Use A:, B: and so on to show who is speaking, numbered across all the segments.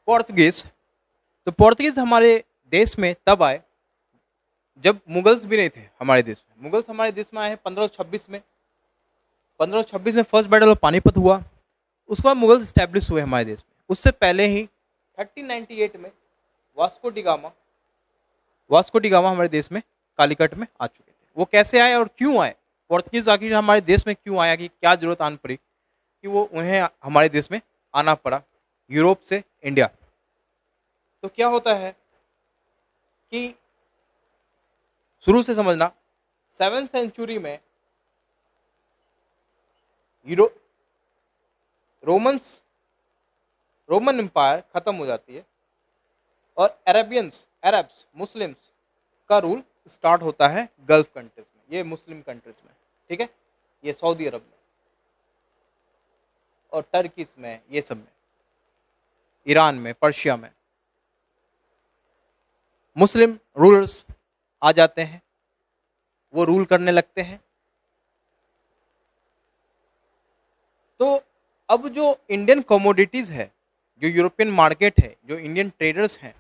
A: पोर्तुगीज। तो पोर्तुगीज हमारे देश में तब आए जब मुगल्स भी नहीं थे हमारे देश में। मुगल्स हमारे देश में आए हैं 1526 में। 1526 में फर्स्ट बैटल ऑफ पानीपत हुआ। उसके बाद मुगल्स स्टैब्लिश हुए हमारे देश में। उससे पहले ही 1398 में वास्को डी गामा हमारे देश में कालीकट में आ चुके थे। वो कैसे आए और क्यों आए, पोर्तुगीज आखिर हमारे देश में क्यों आया, कि क्या जरूरत आन पड़ी कि वो उन्हें हमारे देश में आना पड़ा यूरोप से इंडिया। तो क्या होता है कि शुरू से समझना, 7th सेंचुरी में रोमन एम्पायर खत्म हो जाती है और अरब्स मुस्लिम्स का रूल स्टार्ट होता है गल्फ कंट्रीज में, ये मुस्लिम कंट्रीज में, ठीक है, ये सऊदी अरब में और टर्कीस में, ये सब में, ईरान में, पर्शिया में मुस्लिम रूलर्स आ जाते हैं, वो रूल करने लगते हैं। तो अब जो इंडियन कमोडिटीज है, जो यूरोपियन मार्केट है, जो इंडियन ट्रेडर्स हैं,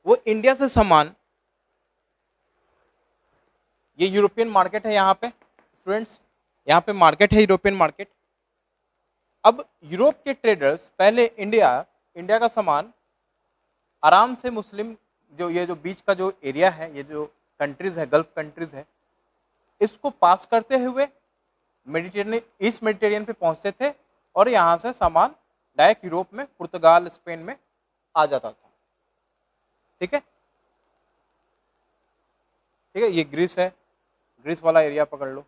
A: वो इंडिया से सामान, ये यूरोपियन मार्केट है यहाँ पे स्टूडेंट्स, यहाँ पे मार्केट है यूरोपियन मार्केट। अब यूरोप के ट्रेडर्स पहले इंडिया का सामान आराम से मुस्लिम जो बीच का जो एरिया है, ये जो कंट्रीज है, गल्फ कंट्रीज है, इसको पास करते हुए ईस्ट मेडिटेरियन पे पहुंचते थे और यहाँ से सामान डायरेक्ट यूरोप में, पुर्तगाल, स्पेन में आ जाता था। ठीक है, ठीक है, ये ग्रीस है, ग्रीस वाला एरिया पकड़ लो,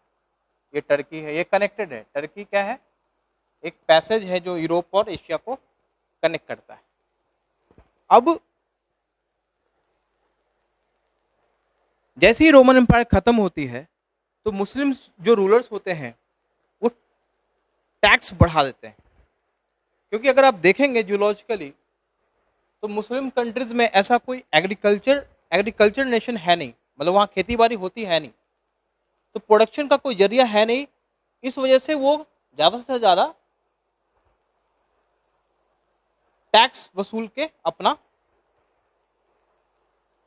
A: ये टर्की है, ये कनेक्टेड है। टर्की क्या है, एक पैसेज है जो यूरोप और एशिया को कनेक्ट करता है। अब जैसे ही रोमन एम्पायर खत्म होती है तो मुस्लिम जो रूलर्स होते हैं वो टैक्स बढ़ा देते हैं, क्योंकि अगर आप देखेंगे जियोलॉजिकली तो मुस्लिम कंट्रीज में ऐसा कोई एग्रीकल्चर नेशन है नहीं, मतलब वहाँ खेती बाड़ी होती है नहीं, तो प्रोडक्शन का कोई जरिया है नहीं। इस वजह से वो ज्यादा से ज्यादा टैक्स वसूल के अपना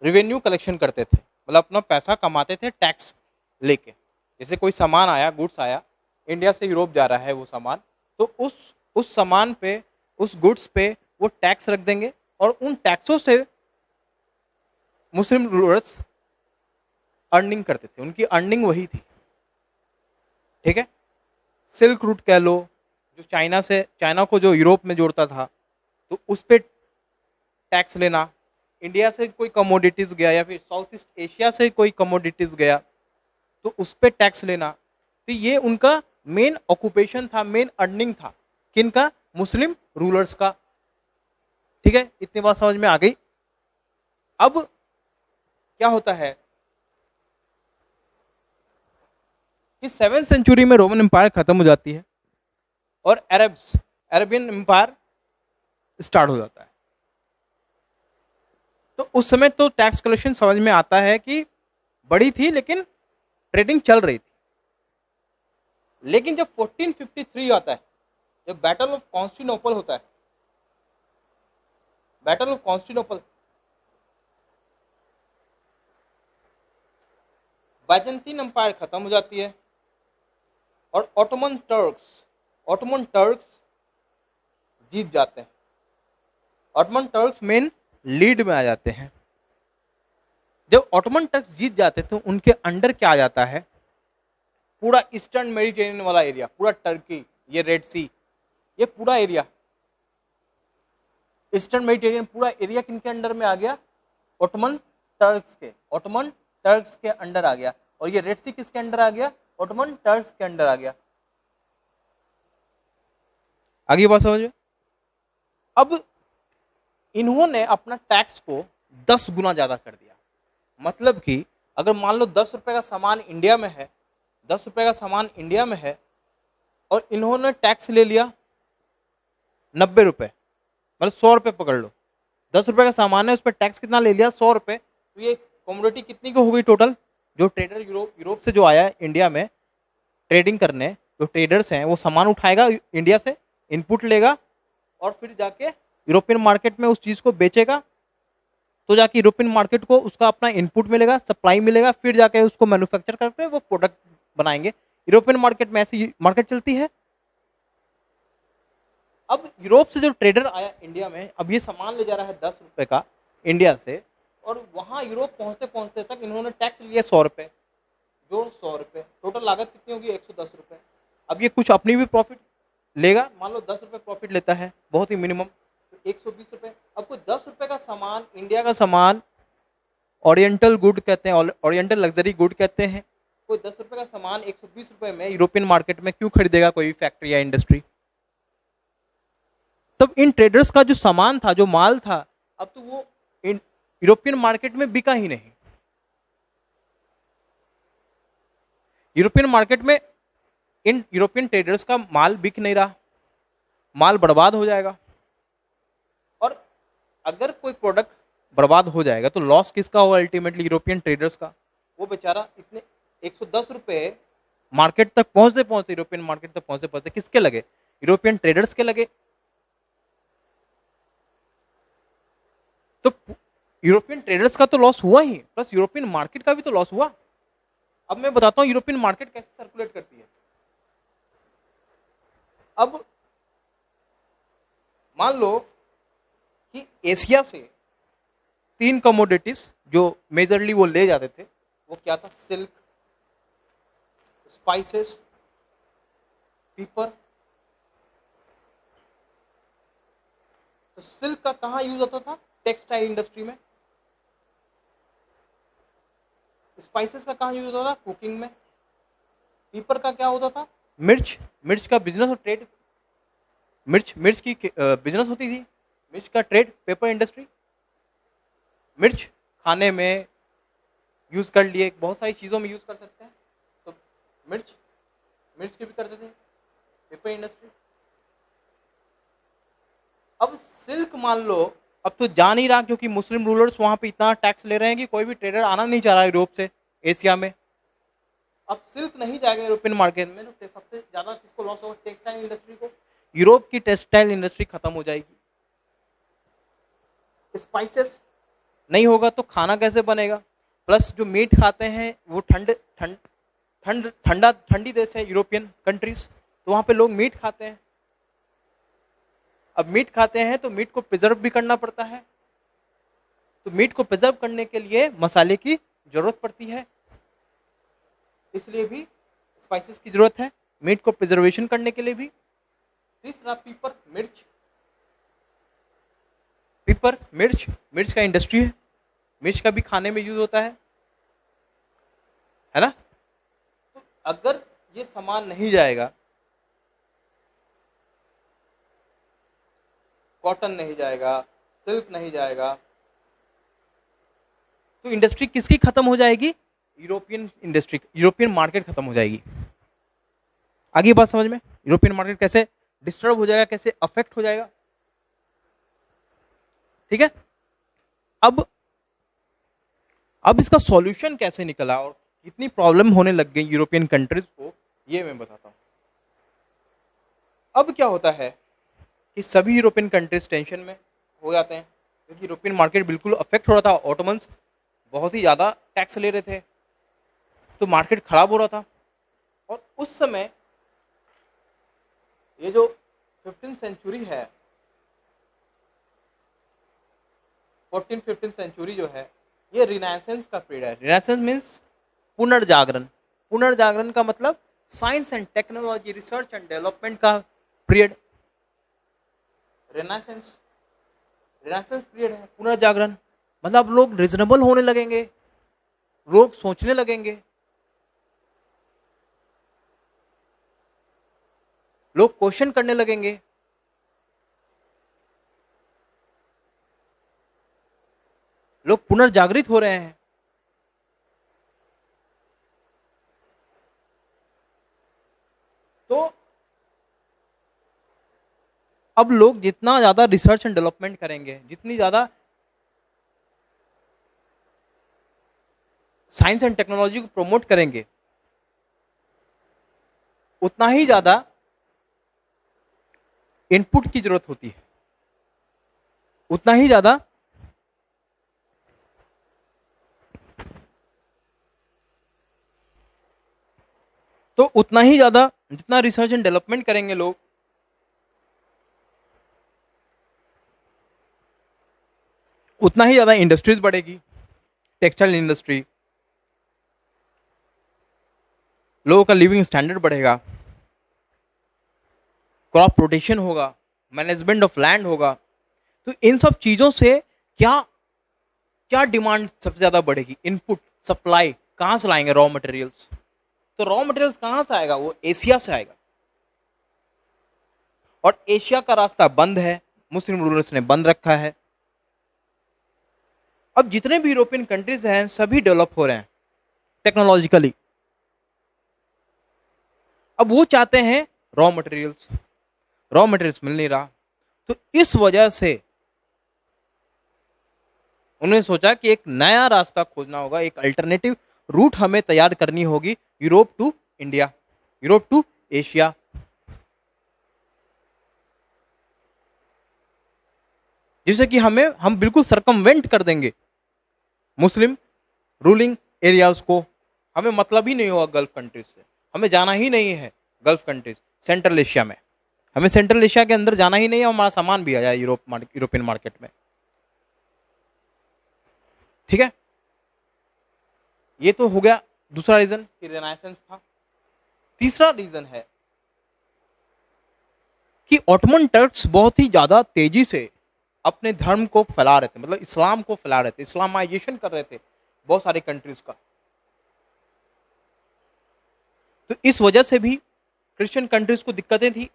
A: रेवेन्यू कलेक्शन करते थे, मतलब अपना पैसा कमाते थे टैक्स लेके। जैसे कोई सामान आया, गुड्स आया, इंडिया से यूरोप जा रहा है वो सामान, तो उस सामान पे, उस गुड्स पे वो टैक्स रख देंगे और उन टैक्सों से मुस्लिम रूलर्स अर्निंग करते थे, उनकी अर्निंग वही थी। ठीक है, सिल्क रूट कह लो, जो चाइना को जो यूरोप में जोड़ता था, तो उस पे टैक्स लेना, इंडिया से कोई कमोडिटीज गया या फिर साउथ ईस्ट एशिया से कोई कमोडिटीज गया तो उस पे टैक्स लेना। तो ये उनका मेन ऑक्यूपेशन था, मेन अर्निंग था, किनका, मुस्लिम रूलर्स का। ठीक है, इतनी बात समझ में आ गई। अब क्या होता है कि 7th सेंचुरी में रोमन एम्पायर खत्म हो जाती है और अरेबियन एम्पायर स्टार्ट हो जाता है। तो उस समय तो टैक्स कलेक्शन समझ में आता है कि बड़ी थी, लेकिन ट्रेडिंग चल रही थी। लेकिन जब 1453 आता है, जब बैटल ऑफ कॉन्स्टेंटिनोपल होता है, battle of Constantinople, Byzantine empire खत्म हो जाती है और ऑटोमन टर्क्स जीत जाते हैं। ऑटोमन टर्क्स मेन लीड में आ जाते हैं। जब ऑटोमन टर्क्स जीत जाते हैं तो उनके अंडर क्या आ जाता है, पूरा ईस्टर्न मेडिटेरियन वाला एरिया, पूरा टर्की, ये रेड सी, ये पूरा एरिया, ईस्टर्न मेडिटेरियन पूरा एरिया किनके अंडर में आ गया, ऑटोमन टर्क्स के अंडर आ गया। और ये रेड सी किसके अंडर आ गया, ऑटोमन टर्क्स के अंडर आ गया। आगे बात समझ में। अब इन्होंने अपना टैक्स को 10 गुना ज्यादा कर दिया। मतलब कि अगर मान लो 10 रुपए का सामान इंडिया में है, 10 रुपए का सामान इंडिया में है और इन्होंने टैक्स ले लिया 90 रुपए, मतलब 100 रुपए पकड़ लो, 10 रुपए का सामान है, उस पर टैक्स कितना ले लिया, 100 रुपए। तो ये कमोडिटी कितनी की हो गई टोटल, जो ट्रेडर यूरोप से जो आया इंडिया में ट्रेडिंग करने, जो ट्रेडर्स हैं वो सामान उठाएगा इंडिया से, इनपुट लेगा और फिर जाके यूरोपियन मार्केट में उस चीज को बेचेगा, तो जाके यूरोपियन मार्केट को उसका अपना इनपुट मिलेगा, सप्लाई मिलेगा, फिर जाके उसको मैन्युफैक्चर करके वो प्रोडक्ट बनाएंगे। यूरोपियन मार्केट में ऐसी मार्केट चलती है। अब यूरोप से जो ट्रेडर आया इंडिया में, अब ये सामान ले जा रहा है 10 रुपए का इंडिया से, और वहां यूरोप पहुंचते पहुंचते तक इन्होंने टैक्स लिया 100 रुपए, जो 100 रुपए, टोटल लागत कितनी होगी 110 रुपए। अब ये कुछ अपनी भी प्रॉफिट लेगा, मान लो 10 रुपए प्रॉफिट लेता है बहुत ही मिनिमम, तो 120 रुपए। अब कोई 10 रुपए का सामान, इंडिया का सामान, ओरिएंटल गुड कहते हैं, ओरिएंटल लग्जरी गुड कहते हैं, कोई 10 रुपए का सामान 120 रुपए में यूरोपियन मार्केट में क्यों खरीदेगा कोई भी फैक्ट्री या इंडस्ट्री। तब इन ट्रेडर्स का जो सामान था, जो माल था, अब तो वो यूरोपियन मार्केट में बिका ही नहीं। यूरोपियन मार्केट में इन यूरोपियन ट्रेडर्स का माल बिक नहीं रहा, माल बर्बाद हो जाएगा। और अगर कोई प्रोडक्ट बर्बाद हो जाएगा तो लॉस किसका होगा अल्टीमेटली? यूरोपियन ट्रेडर्स का। वो बेचारा इतने 110 रुपए मार्केट तक पहुंचते पहुंचते, यूरोपियन मार्केट तक पहुंचते पहुंचते किसके लगे? यूरोपियन ट्रेडर्स के लगे। तो यूरोपियन ट्रेडर्स का तो लॉस हुआ ही, प्लस यूरोपियन मार्केट का भी तो लॉस हुआ। अब मैं बताता हूं यूरोपियन मार्केट कैसे सर्कुलेट करती है। अब मान लो कि एशिया से 3 कमोडिटीज जो मेजरली वो ले जाते थे, वो क्या था? सिल्क, स्पाइसेस, पीपर। तो सिल्क का कहां यूज होता था? टेक्सटाइल इंडस्ट्री में। स्पाइसेस का कहां यूज होता था? कुकिंग में। पीपर का क्या होता था? मिर्च, मिर्च का बिजनेस और ट्रेड, मिर्च की बिजनेस होती थी, मिर्च का ट्रेड, पेपर इंडस्ट्री। मिर्च खाने में यूज कर लिए, बहुत सारी चीजों में यूज कर सकते हैं, तो मिर्च की भी करते थे, पेपर इंडस्ट्री। अब सिल्क मान लो अब तो जा नहीं रहा, क्योंकि मुस्लिम रूलर्स वहां पे इतना टैक्स ले रहे हैं कि कोई भी ट्रेडर आना नहीं चाह रहा यूरोप से एशिया में। अब सिल्क नहीं जाएगा यूरोपियन मार्केट में, तो सबसे ज्यादा किसको लॉस होगा? टेक्सटाइल इंडस्ट्री को। यूरोप की टेक्सटाइल इंडस्ट्री खत्म हो जाएगी। स्पाइसेस नहीं होगा तो खाना कैसे बनेगा? प्लस जो मीट खाते हैं वो ठंडी देश है यूरोपियन कंट्रीज, तो वहां पे लोग मीट खाते हैं। अब मीट खाते हैं तो मीट को प्रिजर्व भी करना पड़ता है, तो मीट को प्रिजर्व करने के लिए मसाले की जरूरत पड़ती है, इसलिए भी स्पाइसेस की जरूरत है, मीट को प्रिजर्वेशन करने के लिए भी। तीसरा पीपर, मिर्च। पीपर, मिर्च का इंडस्ट्री है, मिर्च का भी खाने में यूज होता है ना। तो अगर ये सामान नहीं जाएगा, कॉटन नहीं जाएगा, सिल्क नहीं जाएगा, तो इंडस्ट्री किसकी खत्म हो जाएगी? यूरोपियन इंडस्ट्री, यूरोपियन मार्केट खत्म हो जाएगी। आगे बात समझ में? यूरोपियन मार्केट कैसे डिस्टर्ब हो जाएगा, कैसे अफेक्ट हो जाएगा, ठीक है। अब इसका सॉल्यूशन कैसे निकला और कितनी प्रॉब्लम होने लग गई यूरोपियन कंट्रीज को, ये मैं बताता हूं। अब क्या होता है कि सभी यूरोपियन कंट्रीज टेंशन में हो जाते हैं, क्योंकि यूरोपियन मार्केट बिल्कुल अफेक्ट हो रहा था। ऑटोमन्स बहुत ही ज्यादा टैक्स ले रहे थे, तो मार्केट खराब हो रहा था। और उस समय ये जो 15th सेंचुरी है, 14th-15th सेंचुरी जो है, ये रिनाइसेंस का पीरियड है। रिनाइसेंस मीन्स पुनर्जागरण। पुनर्जागरण का मतलब science and technology, research and development का पीरियड रिनाइसेंस पीरियड है। पुनर्जागरण मतलब लोग रिजनेबल होने लगेंगे, लोग सोचने लगेंगे, लोग क्वेश्चन करने लगेंगे, लोग पुनर्जागृत हो रहे हैं। तो अब लोग जितना ज्यादा रिसर्च एंड डेवलपमेंट करेंगे, जितनी ज्यादा साइंस एंड टेक्नोलॉजी को प्रमोट करेंगे, उतना ही ज्यादा इनपुट की जरूरत होती है। उतना ही ज्यादा जितना रिसर्च एंड डेवलपमेंट करेंगे लोग, उतना ही ज्यादा इंडस्ट्रीज बढ़ेगी, टेक्सटाइल इंडस्ट्री, लोगों का लिविंग स्टैंडर्ड बढ़ेगा, क्रॉप प्रोटेक्शन होगा, मैनेजमेंट ऑफ लैंड होगा। तो इन सब चीजों से क्या क्या डिमांड सबसे ज्यादा बढ़ेगी? इनपुट सप्लाई कहां से लाएंगे? Raw materials. तो रॉ मटेरियल्स कहां से आएगा? वो एशिया से आएगा, और एशिया का रास्ता बंद है, मुस्लिम रूलर्स ने बंद रखा है। अब जितने भी यूरोपियन कंट्रीज हैं सभी डेवलप हो रहे हैं टेक्नोलॉजिकली। अब वो चाहते हैं रॉ मटेरियल्स, रॉ मटेरियल्स मिल नहीं रहा। तो इस वजह से उन्होंने सोचा कि एक नया रास्ता खोजना होगा, एक अल्टरनेटिव रूट हमें तैयार करनी होगी, Europe to India, Europe to Asia. जिससे कि हम बिल्कुल सरकमवेंट कर देंगे मुस्लिम रूलिंग एरियाज को। हमें मतलब ही नहीं होगा गल्फ कंट्रीज से, हमें जाना ही नहीं है गल्फ कंट्रीज, सेंट्रल एशिया में। हमें सेंट्रल एशिया के अंदर जाना ही नहीं है, हमारा सामान भी आ जाए यूरोपियन मार्केट में। ठीक है, ये तो हो गया दूसरा रीजन कि रेनाइसेंस था। तीसरा रीजन है कि ऑटोमन टर्क्स बहुत ही ज्यादा तेजी से अपने धर्म को फैला रहे थे, मतलब इस्लाम को फैला रहे थे, इस्लामाइजेशन कर रहे थे बहुत सारे कंट्रीज का। तो इस वजह से भी क्रिश्चियन कंट्रीज को दिक्कतें थी।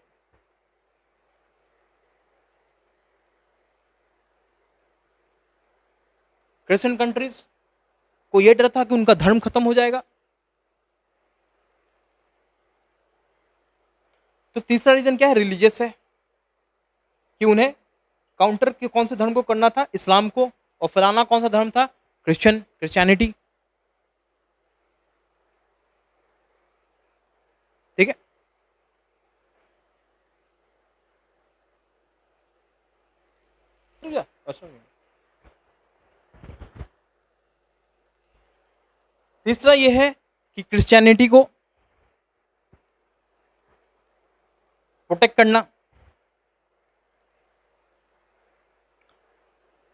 A: क्रिश्चियन कंट्रीज को यह डर था कि उनका धर्म खत्म हो जाएगा। तो तीसरा रीजन क्या है? रिलीजियस है, कि उन्हें काउंटर के कौन से धर्म को करना था? इस्लाम को। और फैलाना कौन सा धर्म था? क्रिश्चियनिटी। ठीक है, तीसरा यह है कि क्रिश्चियनिटी को प्रोटेक्ट करना,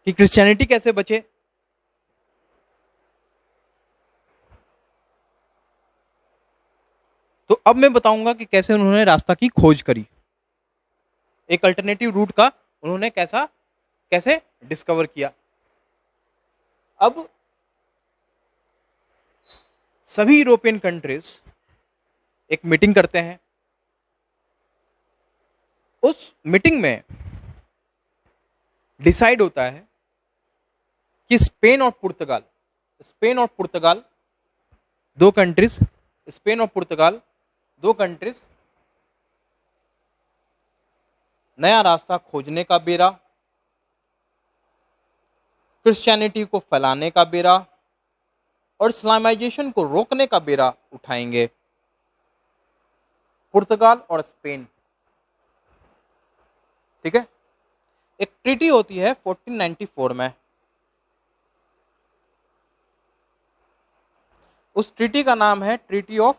A: कि क्रिश्चियनिटी कैसे बचे। तो अब मैं बताऊंगा कि कैसे उन्होंने रास्ता की खोज करी, एक अल्टरनेटिव रूट का उन्होंने कैसे डिस्कवर किया। अब सभी यूरोपियन कंट्रीज एक मीटिंग करते हैं। उस मीटिंग में डिसाइड होता है कि स्पेन और पुर्तगाल दो कंट्रीज, स्पेन और पुर्तगाल दो कंट्रीज नया रास्ता खोजने का बेरा, क्रिश्चियनिटी को फैलाने का बेरा और इस्लामाइजेशन को रोकने का बेरा उठाएंगे, पुर्तगाल और स्पेन। ठीक है, एक ट्रीटी होती है 1494 में। उस ट्रीटी का नाम है ट्रीटी ऑफ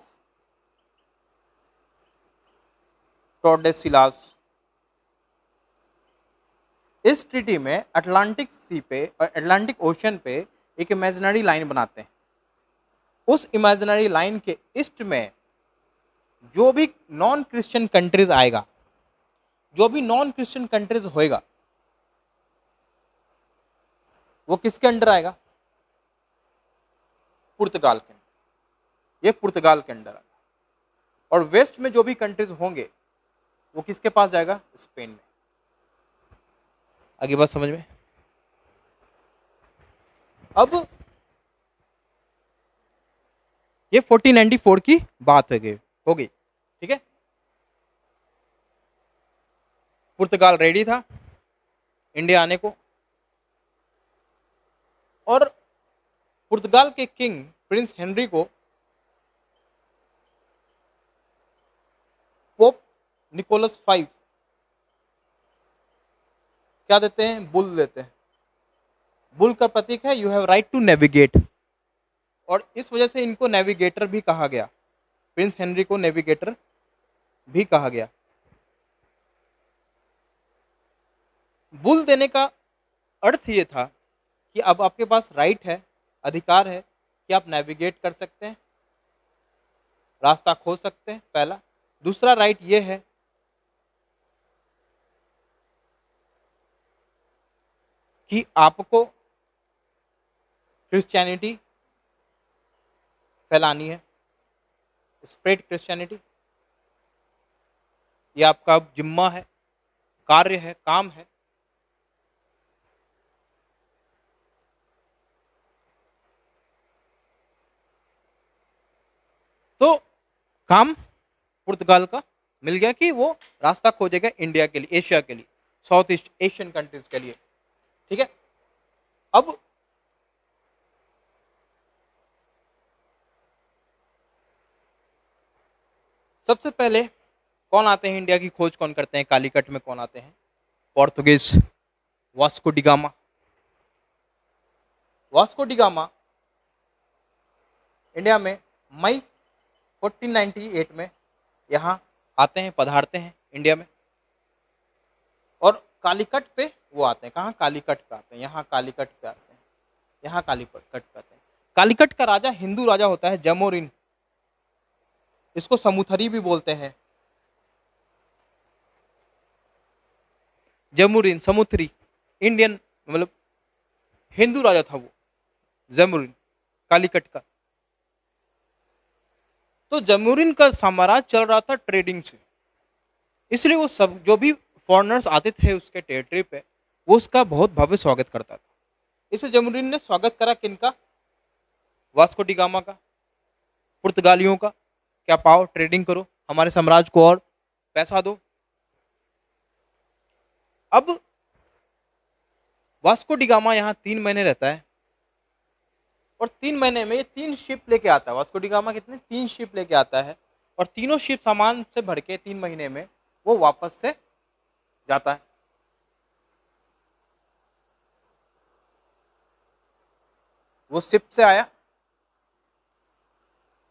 A: टोर्डेसिलास। इस ट्रीटी में अटलांटिक सी पे और अटलांटिक ओशन पे एक इमेजिनरी लाइन बनाते हैं। उस इमेजिनरी लाइन के ईस्ट में जो भी नॉन क्रिश्चियन कंट्रीज आएगा, जो भी नॉन क्रिश्चियन कंट्रीज होएगा, वो किसके अंडर आएगा? पुर्तगाल के अंडर। ये पुर्तगाल के अंडर आएगा। और वेस्ट में जो भी कंट्रीज होंगे वो किसके पास जाएगा? स्पेन में। आगे बात समझ में? अब ये 1494 की बात हो गई। ठीक है, पुर्तगाल रेडी था इंडिया आने को, और पुर्तगाल के किंग प्रिंस हेनरी को पोप निकोलस 5 क्या देते हैं, बुल देते हैं। बुल का प्रतीक है you have right to navigate, और इस वजह से इनको नेविगेटर भी कहा गया, प्रिंस हेनरी को नेविगेटर भी कहा गया। बुल देने का अर्थ ये था कि अब आपके पास राइट है, अधिकार है कि आप नेविगेट कर सकते हैं, रास्ता खोज सकते हैं, पहला। दूसरा राइट ये है कि आपको क्रिश्चियनिटी फैलानी है, स्प्रेड क्रिश्चियनिटी, ये आपका जिम्मा है, कार्य है, काम है। तो काम पुर्तगाल का मिल गया कि वो रास्ता खोजेगा इंडिया के लिए, एशिया के लिए, साउथ ईस्ट एशियन कंट्रीज के लिए, ठीक है। अब सबसे पहले कौन आते हैं इंडिया की खोज कौन करते हैं, कालीकट में कौन आते हैं, Portuguese, Vasco da Gama. Vasco da Gama India में मई 1498 में यहाँ आते हैं, पधारते हैं इंडिया में, और कालीकट पे वो आते हैं। कहाँ, कालीकट पे आते हैं, यहाँ कालीकट पे आते हैं, यहाँ कालीकट पे आते हैं। कालीकट का राजा हिंदू राजा होता है जमोरिन, इसको समुथरी भी बोलते हैं, जमुरिन, समुथरी, इंडियन मतलब हिंदू राजा था वो जमुरिन, कालीकट का। तो जमुरिन का साम्राज्य चल रहा था ट्रेडिंग से, इसलिए वो सब जो भी फॉरेनर्स आते थे उसके टेरिटरी पे, वो उसका बहुत भव्य स्वागत करता था। इसलिए जमुरिन ने स्वागत करा किनका, वास्को डिगामा का, पुर्तगालियों का। क्या पाओ, ट्रेडिंग करो, हमारे साम्राज्य को और पैसा दो। अब वास्को डिगामा यहाँ 3 महीने रहता है, और 3 महीने में ये 3 शिप लेके आता है। वास्को डिगामा कितने, 3 शिप लेके आता है, और तीनों शिप सामान से भर के 3 महीने में वो वापस से जाता है। वो शिप से आया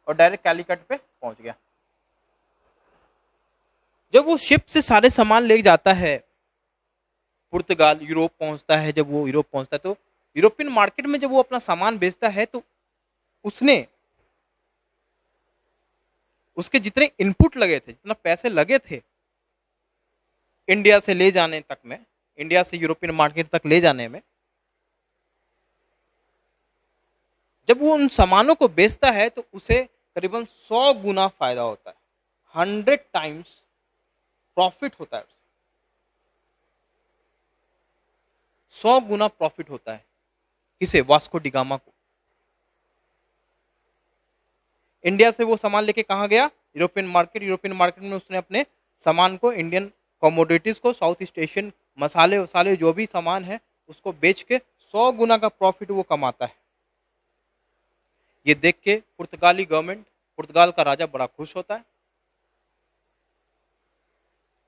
A: और डायरेक्ट कैलीकट पे पहुंच गया। जब वो शिप से सारे सामान ले जाता है, पुर्तगाल यूरोप पहुंचता है, जब वो यूरोप पहुंचता है तो यूरोपियन मार्केट में जब वो अपना सामान बेचता है तो उसने उसके जितने इनपुट लगे थे, जितना पैसे लगे थे इंडिया से ले जाने तक में, इंडिया से यूरोपियन मार्केट तक ले जाने में, जब वो उन सामानों को बेचता है तो उसे करीबन 100 गुना फायदा होता है, 100 टाइम्स प्रॉफिट होता है, 100 गुना प्रॉफिट होता है। किसे, वास्को डिगामा को। इंडिया से वो सामान लेके कहां गया, यूरोपियन मार्केट। यूरोपियन मार्केट में उसने अपने सामान को, इंडियन कमोडिटीज को, साउथ ईस्ट एशियन मसाले वसाले जो भी सामान है उसको बेच के 100 गुना का प्रॉफिट वो कमाता है। ये देख के पुर्तगाली गवर्नमेंट, पुर्तगाल का राजा बड़ा खुश होता है।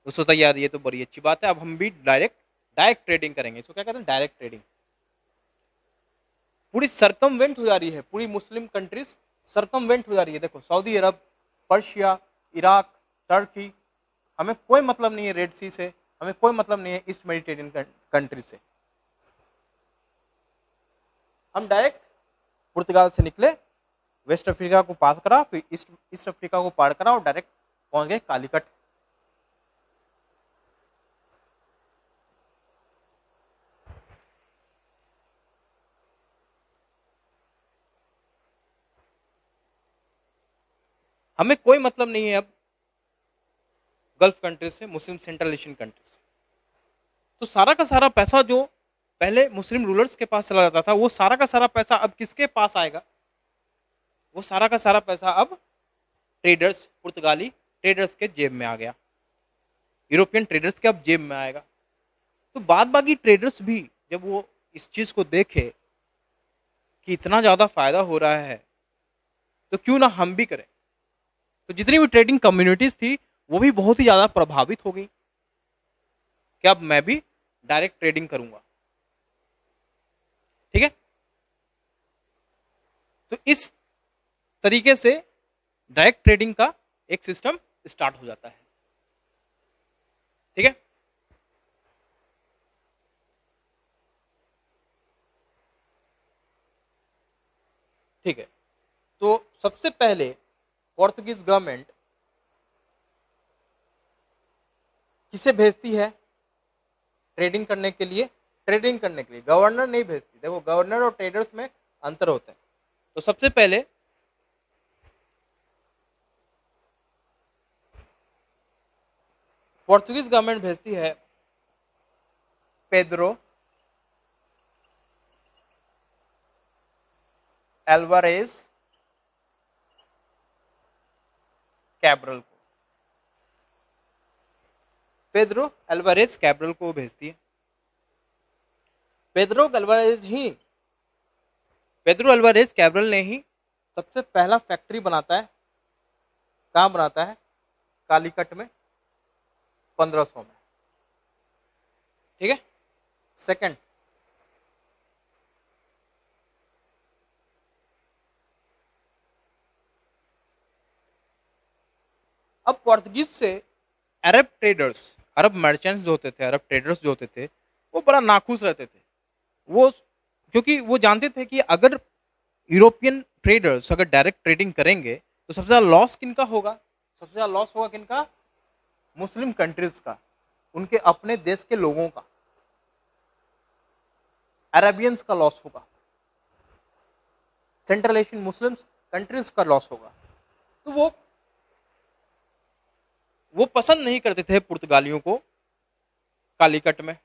A: वो सोचता है यार ये तो बड़ी अच्छी बात है, अब हम भी डायरेक्ट ट्रेडिंग करेंगे। इसको क्या कहते हैं, डायरेक्ट ट्रेडिंग। पूरी सरकमवेंट हो जा रही है, पूरी मुस्लिम कंट्रीज सरकमवेंट हो जा रही है। देखो सऊदी अरब, पर्शिया, इराक, टर्की, हमें कोई मतलब नहीं है रेड सी से, हमें कोई मतलब नहीं है ईस्ट मेडिटेरियन कंट्री से। हम डायरेक्ट पुर्तगाल से निकले, वेस्ट अफ्रीका को पास करा, फिर ईस्ट अफ्रीका को पार करा और डायरेक्ट पहुंच गए कालीकट। हमें कोई मतलब नहीं है अब गल्फ कंट्री से, मुस्लिम सेंट्रल एशियन कंट्री से। तो सारा का सारा पैसा जो पहले मुस्लिम रूलर्स के पास चला जाता था, वो सारा का सारा पैसा अब किसके पास आएगा, वो सारा का सारा पैसा अब ट्रेडर्स, पुर्तगाली ट्रेडर्स के जेब में आ गया, यूरोपियन ट्रेडर्स के अब जेब में आएगा। तो बाद बाकी ट्रेडर्स भी जब वो इस चीज को देखे कि इतना ज्यादा फायदा हो रहा है तो क्यों ना हम भी करें, तो जितनी भी ट्रेडिंग कम्युनिटीज थी वो भी बहुत ही ज्यादा प्रभावित हो गई। क्या अब मैं भी डायरेक्ट ट्रेडिंग करूंगा। ठीक है, तो इस तरीके से डायरेक्ट ट्रेडिंग का एक सिस्टम स्टार्ट हो जाता है। ठीक है, ठीक है, तो सबसे पहले पोर्तुगीज गवर्नमेंट किसे भेजती है ट्रेडिंग करने के लिए? ट्रेडिंग करने के लिए गवर्नर नहीं भेजती। देखो, गवर्नर और ट्रेडर्स में अंतर होता है। तो सबसे पहले पोर्तुगीज गवर्नमेंट भेजती है पेड्रो एल्वारेज कैब्रल को। पेड्रो एल्वारेज कैब्रल को भेजती है। पेड्रो एल्वारेज कैब्रल ने ही सबसे पहला फैक्ट्री बनाता है। कहाँ बनाता है? कालीकट में 1500 में। ठीक है, सेकंड, अब पोर्तुगीज से अरब ट्रेडर्स, अरब मर्चेंट्स जो होते थे, अरब ट्रेडर्स जो होते थे, वो बड़ा नाखुश रहते थे। वो क्योंकि वो जानते थे कि अगर यूरोपियन ट्रेडर्स अगर डायरेक्ट ट्रेडिंग करेंगे तो सबसे ज्यादा लॉस किनका होगा? सबसे ज्यादा लॉस होगा किनका? मुस्लिम कंट्रीज का, उनके अपने देश के लोगों का, अरेबियंस का लॉस होगा, सेंट्रल एशियन मुस्लिम कंट्रीज का लॉस होगा। तो वो पसंद नहीं करते थे पुर्तगालियों को कालीकट में।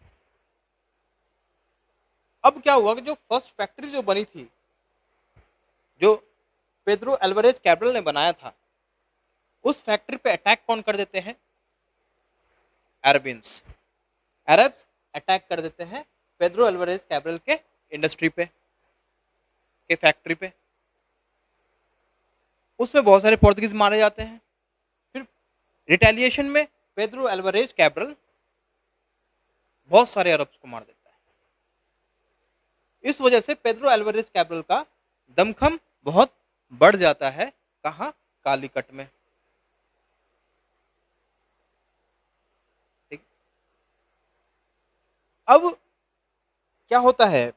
A: अब क्या हुआ कि जो फर्स्ट फैक्ट्री जो बनी थी, जो पेड्रो एल्वारेज कैब्रल ने बनाया था, उस फैक्ट्री पे अटैक कौन कर देते हैं? अरबियंस, अरब्स अटैक कर देते हैं पेड्रो एल्वारेज कैब्रल के इंडस्ट्री पे, के फैक्ट्री पे। उसमें बहुत सारे पोर्तुगीज मारे जाते हैं। फिर रिटेलिएशन में पेड्रो एल्वारेज कैब्रल बहुत सारे अरब्स को मार देता है। इस वजह से पेड्रो एल्वारेज कैब्रल का दमखम बहुत बढ़ जाता है। कहां? कालीकट में। ठीक, अब क्या होता है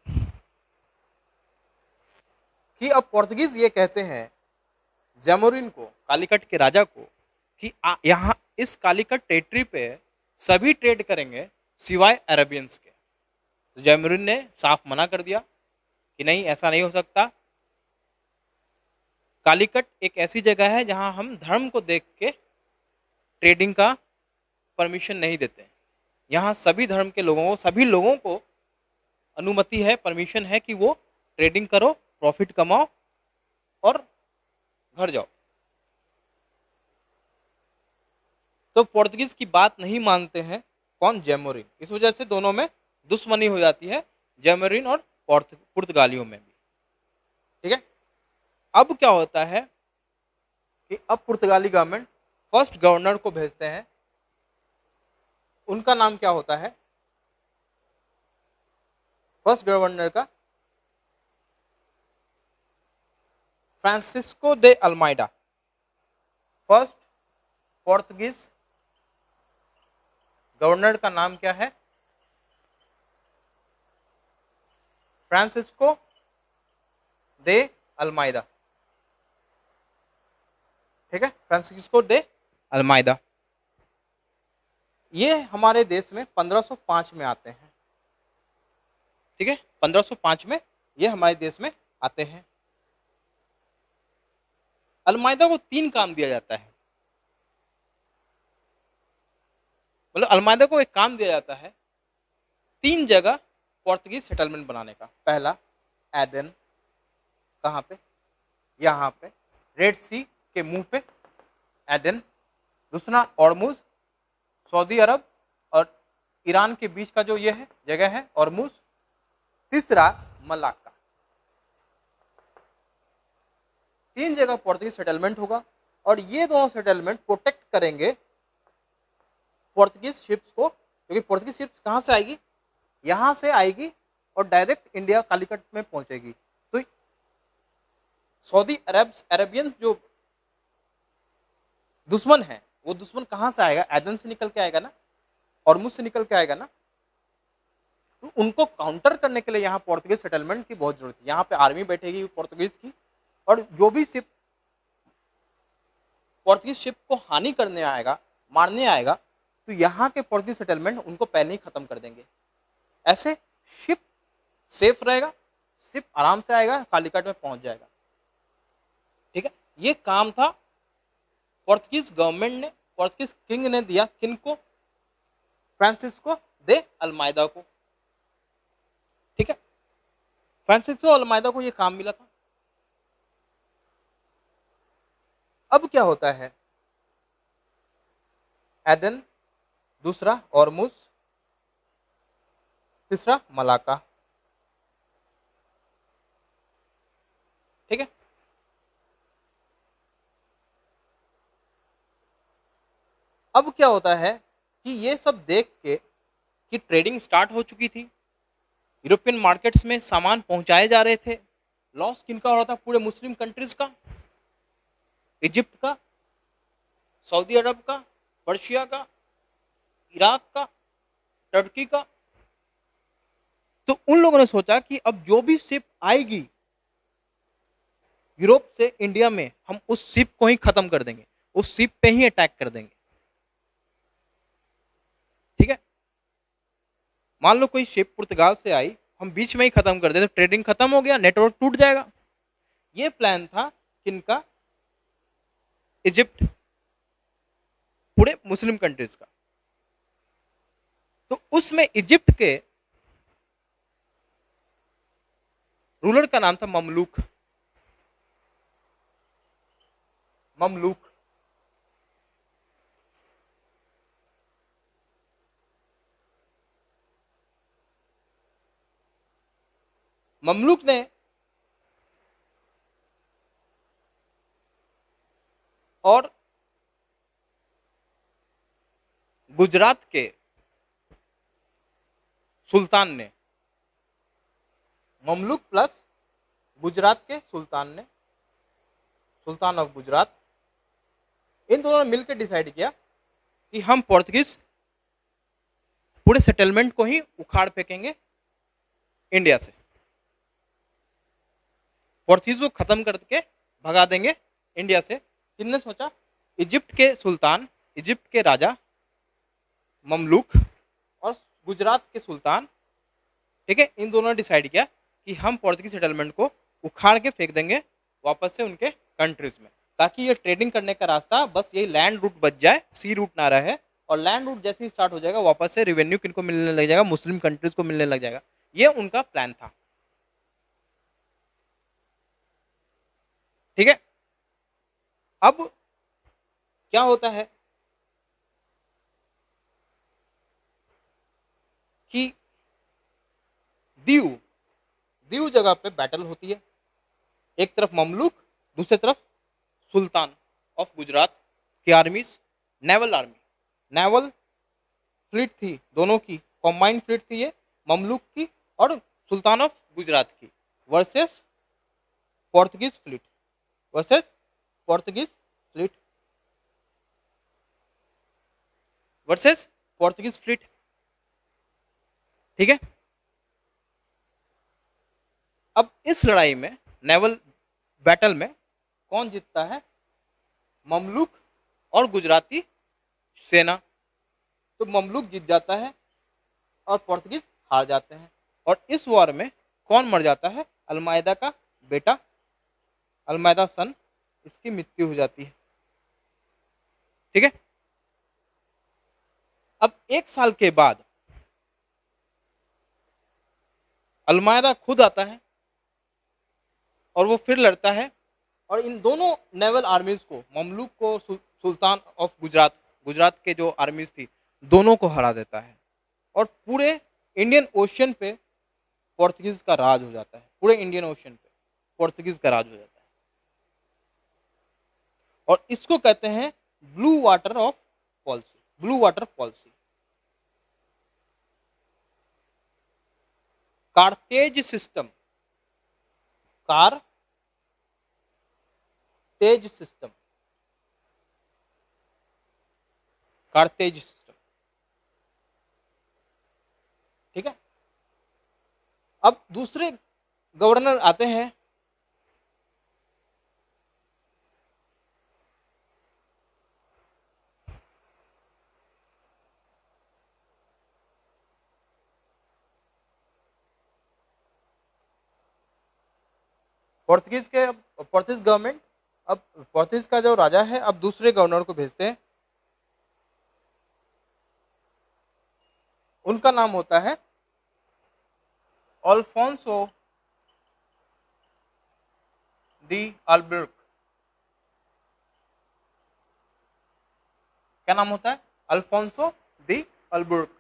A: कि अब पोर्तुगीज ये कहते हैं जैमोरिन को, कालीकट के राजा को, कि यहां इस कालीकट टेरिटरी पे सभी ट्रेड करेंगे सिवाय अरेबियंस के। तो जैमोरिन ने साफ मना कर दिया कि नहीं, ऐसा नहीं हो सकता। कालीकट एक ऐसी जगह है जहां हम धर्म को देख के ट्रेडिंग का परमिशन नहीं देते। यहाँ सभी धर्म के लोगों को, सभी लोगों को अनुमति है, परमिशन है कि वो ट्रेडिंग करो, प्रॉफिट कमाओ और घर जाओ। तो पोर्तुगीज की बात नहीं मानते हैं कौन? जैमोरिन। इस वजह से दोनों में दुश्मनी हो जाती है, जैमोरिन और पुर्तगालियों में भी। ठीक है, अब क्या होता है कि अब पुर्तगाली गवर्नमेंट फर्स्ट गवर्नर को भेजते हैं। उनका नाम क्या होता है? फर्स्ट गवर्नर का फ्रांसिस्को दे अल्माइडा। फर्स्ट पोर्तुगीज गवर्नर का नाम क्या है? फ्रांसिस्को दे अल्माइदा। ठीक है, फ्रांसिस्को दे अल्माइदा। ये हमारे देश में 1505 में आते हैं। ठीक है, 1505 में ये हमारे देश में आते हैं। अल्माइदा को 3 काम दिया जाता है। मतलब अल्माइदा को एक काम दिया जाता है 3 जगह पोर्तुगीज सेटलमेंट बनाने का। पहला एडन, कहां पे? यहां पे रेड सी के मुंह पे एडन। दूसरा ऑर्मुज, सऊदी अरब और ईरान के बीच का जो ये है जगह है ऑर्मुज। तीसरा मलाक्का। 3 जगह पोर्तुगीज सेटलमेंट होगा और ये दोनों सेटलमेंट प्रोटेक्ट करेंगे पोर्तुगीज शिप्स को। क्योंकि पोर्तुगीज शिप्स कहां से आएगी? यहां से आएगी और डायरेक्ट इंडिया कालीकट में पहुंचेगी। तो सऊदी अरेबियन जो दुश्मन है वो दुश्मन कहां से आएगा? एदन से निकल के आएगा ना, हॉर्मुज से निकल के आएगा ना। तो उनको काउंटर करने के लिए यहाँ पोर्तुगीज सेटलमेंट की बहुत जरूरत है। यहाँ पे आर्मी बैठेगी पोर्तुगीज की, और जो भी शिप पोर्तुगीज शिप को हानि करने आएगा, मारने आएगा, तो यहाँ के पोर्तुगीज सेटलमेंट उनको पहले ही खत्म कर देंगे। ऐसे शिप सेफ रहेगा, शिप आराम से आएगा, कालीकट में पहुंच जाएगा। ठीक है, ये काम था पोर्तुगीज गवर्नमेंट ने, पोर्तुगीज किंग ने दिया किनको? फ्रांसिस्को दे अल्मेदा को। ठीक है, फ्रांसिस्को अल्मेदा को ये काम मिला था। अब क्या होता है? एदन, दूसरा हॉर्मुज, तीसरा मलाका। ठीक है, अब क्या होता है कि ये सब देख के कि ट्रेडिंग स्टार्ट हो चुकी थी, यूरोपियन मार्केट्स में सामान पहुंचाए जा रहे थे। लॉस किनका हो रहा था? पूरे मुस्लिम कंट्रीज का, इजिप्ट का, सऊदी अरब का, पर्शिया का, इराक का, टर्की का। तो उन लोगों ने सोचा कि अब जो भी शिप आएगी यूरोप से इंडिया में, हम उस शिप को ही खत्म कर देंगे, उस शिप पे ही अटैक कर देंगे। ठीक है, मान लो कोई शिप पुर्तगाल से आई, हम बीच में ही खत्म कर दे तो ट्रेडिंग खत्म हो गया, नेटवर्क टूट जाएगा। ये प्लान था किनका? इजिप्ट, पूरे मुस्लिम कंट्रीज का। तो उसमें इजिप्ट के रूलर का नाम था ममलूक। ममलूक ममलूक ने और गुजरात के सुल्तान ने, ममलूक प्लस गुजरात के सुल्तान ने, सुल्तान ऑफ गुजरात, इन दोनों ने मिलकर डिसाइड किया कि हम पोर्तुगीज पूरे सेटलमेंट को ही उखाड़ फेंकेंगे इंडिया से, पोर्तुगीज को खत्म करके भगा देंगे इंडिया से। किसने सोचा? इजिप्ट के सुल्तान, इजिप्ट के राजा ममलूक और गुजरात के सुल्तान। ठीक है, इन दोनों ने डिसाइड किया कि हम पोर्तुगीज सेटलमेंट को उखाड़ के फेंक देंगे वापस से उनके कंट्रीज में, ताकि ये ट्रेडिंग करने का रास्ता बस यही लैंड रूट बच जाए, सी रूट ना रहे। और लैंड रूट जैसे ही स्टार्ट हो जाएगा वापस से रेवेन्यू किनको मिलने लग जाएगा? मुस्लिम कंट्रीज को मिलने लग जाएगा। ये उनका प्लान था। ठीक है, अब क्या होता है कि दीव दीव जगह पे बैटल होती है। एक तरफ ममलूक, दूसरी तरफ सुल्तान ऑफ गुजरात की आर्मीज, नेवल आर्मी, नेवल फ्लीट थी, दोनों की कॉम्बाइंड फ्लीट थी ये, ममलूक की और सुल्तान ऑफ गुजरात की, versus Portuguese fleet, versus Portuguese fleet, versus Portuguese fleet. ठीक है, अब इस लड़ाई में, नेवल बैटल में कौन जीतता है? ममलूक और गुजराती सेना। तो ममलूक जीत जाता है और पोर्तुगीज हार जाते हैं। और इस वॉर में कौन मर जाता है? अल्मेदा का बेटा, अल्मेदा सन, इसकी मृत्यु हो जाती है। ठीक है, अब एक साल के बाद अल्मेदा खुद आता है और वो फिर लड़ता है और इन दोनों नेवल आर्मीज को, ममलूक को, सुल्तान ऑफ गुजरात, गुजरात के जो आर्मीज थी, दोनों को हरा देता है। और पूरे इंडियन ओशियन पे पोर्तुगीज का राज हो जाता है। पूरे इंडियन ओशियन पे पोर्तुगीज का राज हो जाता है। और इसको कहते हैं blue water of policy, blue water policy. Cartaz system, cartaz system, cartaz system. ठीक है। अब दूसरे गवर्नर आते हैं पोर्तुगीज के। पोर्तुगीज गवर्नमेंट अब पोर्तुगीज का जो राजा है अब दूसरे गवर्नर को भेजते हैं, उनका नाम होता है अल्फोंसो डी अल्बुर्क। क्या नाम होता है? Alfonso de Albuquerque.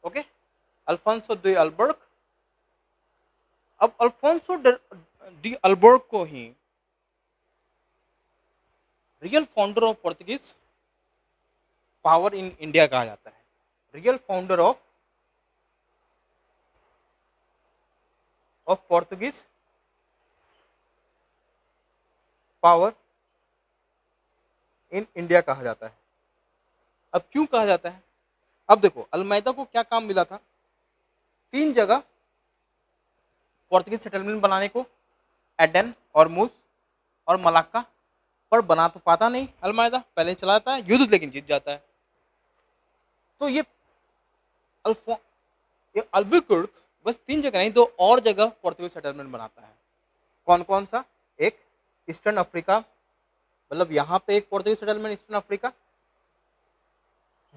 A: Okay, Alfonso de Albuquerque. अब अल्फोंसो डी अल्बुर्क को ही real founder of Portuguese power in India कहा जाता है। Real founder of Portuguese power in India कहा जाता है। अब क्यों कहा जाता है? अब देखो, अल्मेदा को क्या काम मिला था? 3 जगह पोर्तुगीज सेटलमेंट बनाने को, एडन, ऑरमुज और मलाक्का, पर बना तो पाता नहीं अल्मेदा, पहले चला जाता है युद्ध लेकिन जीत जाता है। तो ये अल्बुकर्क बस 3 जगह नहीं, 2 और जगह पोर्तुगीज सेटलमेंट बनाता है। कौन कौन सा? एक ईस्टर्न अफ्रीका, मतलब यहां पे एक पोर्तुगीज सेटलमेंट ईस्टर्न अफ्रीका।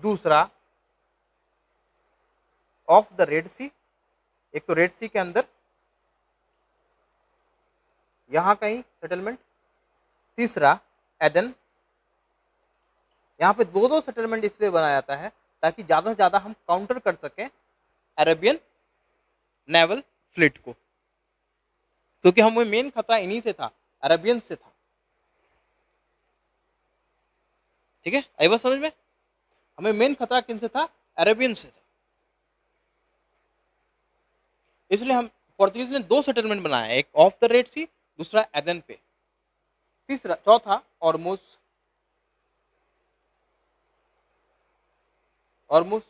A: दूसरा ऑफ द रेड सी, एक तो रेड सी के अंदर यहां कहीं सेटलमेंट। तीसरा एदन, यहां पे 2-2 सेटलमेंट इसलिए बनाया जाता है ताकि ज्यादा से ज्यादा हम काउंटर कर सकें अरेबियन नेवल फ्लीट को, क्योंकि हमें मेन खतरा इन्हीं से था, अरेबियन से था। ठीक है, आई बात समझ में? हमें मेन खतरा किन से था? अरेबियन से था। इसलिए हम पोर्तुगीज ने 2 सेटलमेंट बनाया, एक ऑफ द रेड सी, दूसरा एदन पे, तीसरा चौथा ऑरमुज। ऑरमुज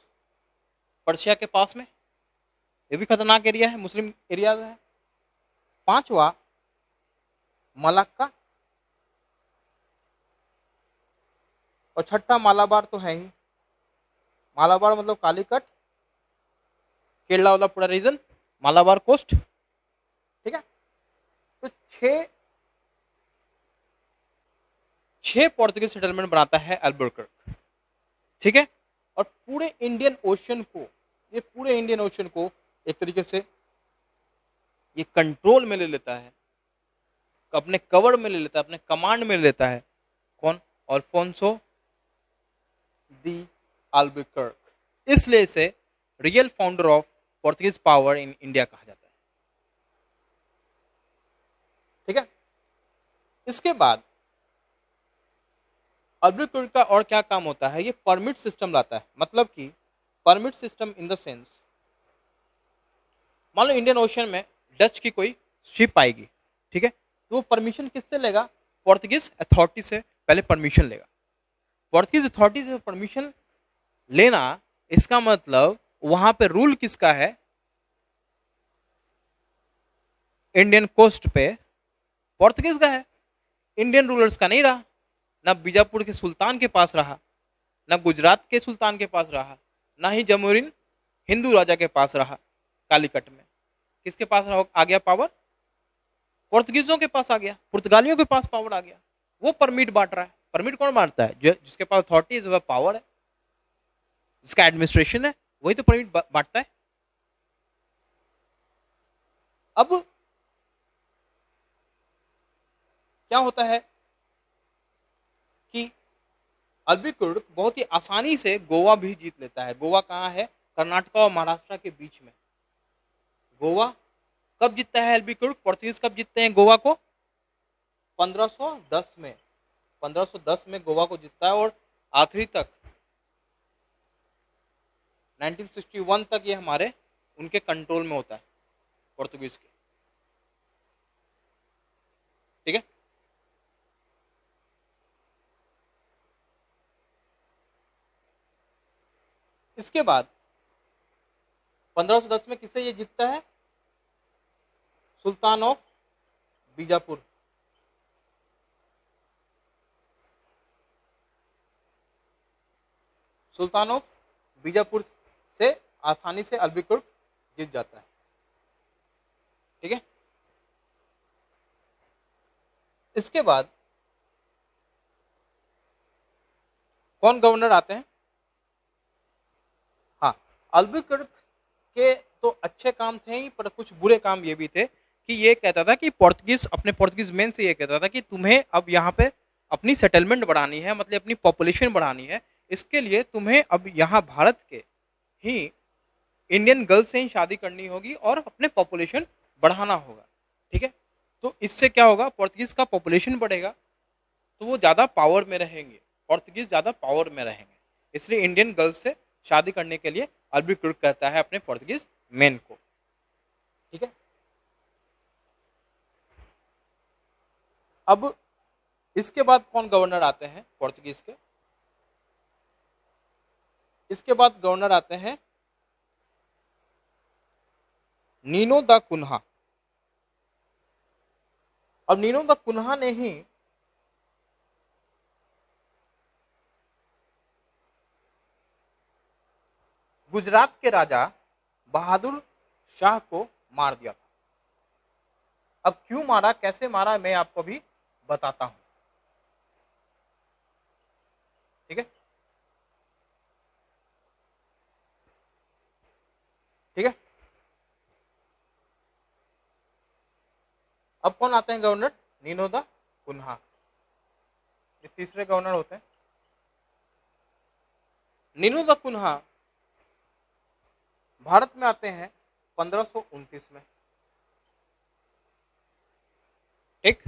A: पर्शिया के पास में, ये भी खतरनाक एरिया है, मुस्लिम एरिया है। पांचवा मलाक्का, और छठा मालाबार तो है ही। मालाबार मतलब कालीकट, केरला वाला पूरा रीजन, मालाबार कोस्ट। ठीक है, तो 6 पोर्तुगीज सेटलमेंट बनाता है अल्बुकर्क। ठीक है, और पूरे इंडियन ओशन को, ये पूरे इंडियन ओशन को एक तरीके से ये कंट्रोल में ले लेता है, अपने कवर में ले लेता है, अपने कमांड में ले लेता है। कौन? अल्फोंसो दी अल्बुकर्क। इसलिए इसे real founder of Portuguese power in India कहा जाता है। ठीक है, इसके बाद अल्बुकर्क का और क्या काम होता है? ये परमिट सिस्टम लाता है। मतलब कि permit system in the sense, मान लो इंडियन ओशन में डच की कोई शिप आएगी, ठीक है, तो वो परमिशन किससे लेगा? पोर्तुगीज अथॉरिटी से पहले परमिशन लेगा। पोर्तुगीज अथॉरिटी से परमिशन लेना, इसका मतलब वहां पे रूल किसका है? इंडियन कोस्ट पे पोर्तुगीज का है, इंडियन रूलर्स का नहीं रहा। ना बीजापुर के सुल्तान के पास रहा, ना गुजरात के सुल्तान के पास रहा, ना ही जमूरिन हिंदू राजा के पास रहा। कालीकट में किसके पास आ गया पावर? पोर्तुगीजों के पास आ गया, पुर्तगालियों के पास पावर आ गया। वो परमिट बांट रहा है। परमिट कौन बांटता है? जिसके पास अथॉरिटी है, पावर है, जिसका एडमिनिस्ट्रेशन है, वही तो परमिट बांटता है। अब क्या होता है कि अल्बुकर्क बहुत ही आसानी से गोवा भी जीत लेता है। गोवा कहाँ है? कर्नाटक और महाराष्ट्र के बीच में। गोवा कब जीतता है अल्बुकर्क? पोर्तुगीज कब जीतते हैं गोवा को? 1510 में। 1510 में गोवा को जीतता है और आखिरी तक 1961 तक ये हमारे उनके कंट्रोल में होता है, पोर्तुगीज के। ठीक है, इसके बाद 1510 में किससे ये जीतता है? Sultan of Bijapur. Sultan of Bijapur से आसानी से अल्बुकर्क जीत जाता है। ठीक है, इसके बाद कौन गवर्नर आते हैं? हाँ, अल्बुकर्क के तो अच्छे काम थे ही, पर कुछ बुरे काम ये भी थे कि ये कहता था कि पोर्तुगीज, अपने पोर्तुगीज मैन से ये कहता था कि तुम्हें अब यहाँ पे अपनी सेटलमेंट बढ़ानी है, मतलब अपनी पॉपुलेशन बढ़ानी है। इसके लिए तुम्हें अब यहाँ भारत के ही इंडियन गर्ल से ही शादी करनी होगी और अपने पॉपुलेशन बढ़ाना होगा। ठीक है, तो इससे क्या होगा? पोर्तुगीज का पॉपुलेशन बढ़ेगा तो वो ज्यादा पावर में रहेंगे, पोर्तुगीज ज्यादा पावर में रहेंगे। इसलिए इंडियन गर्ल्स से शादी करने के लिए अल्बुकर्क कहता है अपने पोर्तुगीज मैन को। ठीक है, अब इसके बाद कौन गवर्नर आते हैं पोर्तुगीज के? इसके बाद गवर्नर आते हैं नीनो दा कुन्हा। अब नीनो दा कुन्हा ने ही गुजरात के राजा बहादुर शाह को मार दिया था। अब क्यों मारा, कैसे मारा, मैं आपको भी बताता हूं। ठीक है, ठीक है, अब कौन आते हैं गवर्नर? नीनो दा कुन्हा। ये तीसरे गवर्नर होते हैं। नीनो दा कुन्हा भारत में आते हैं 1529 में। ठीक,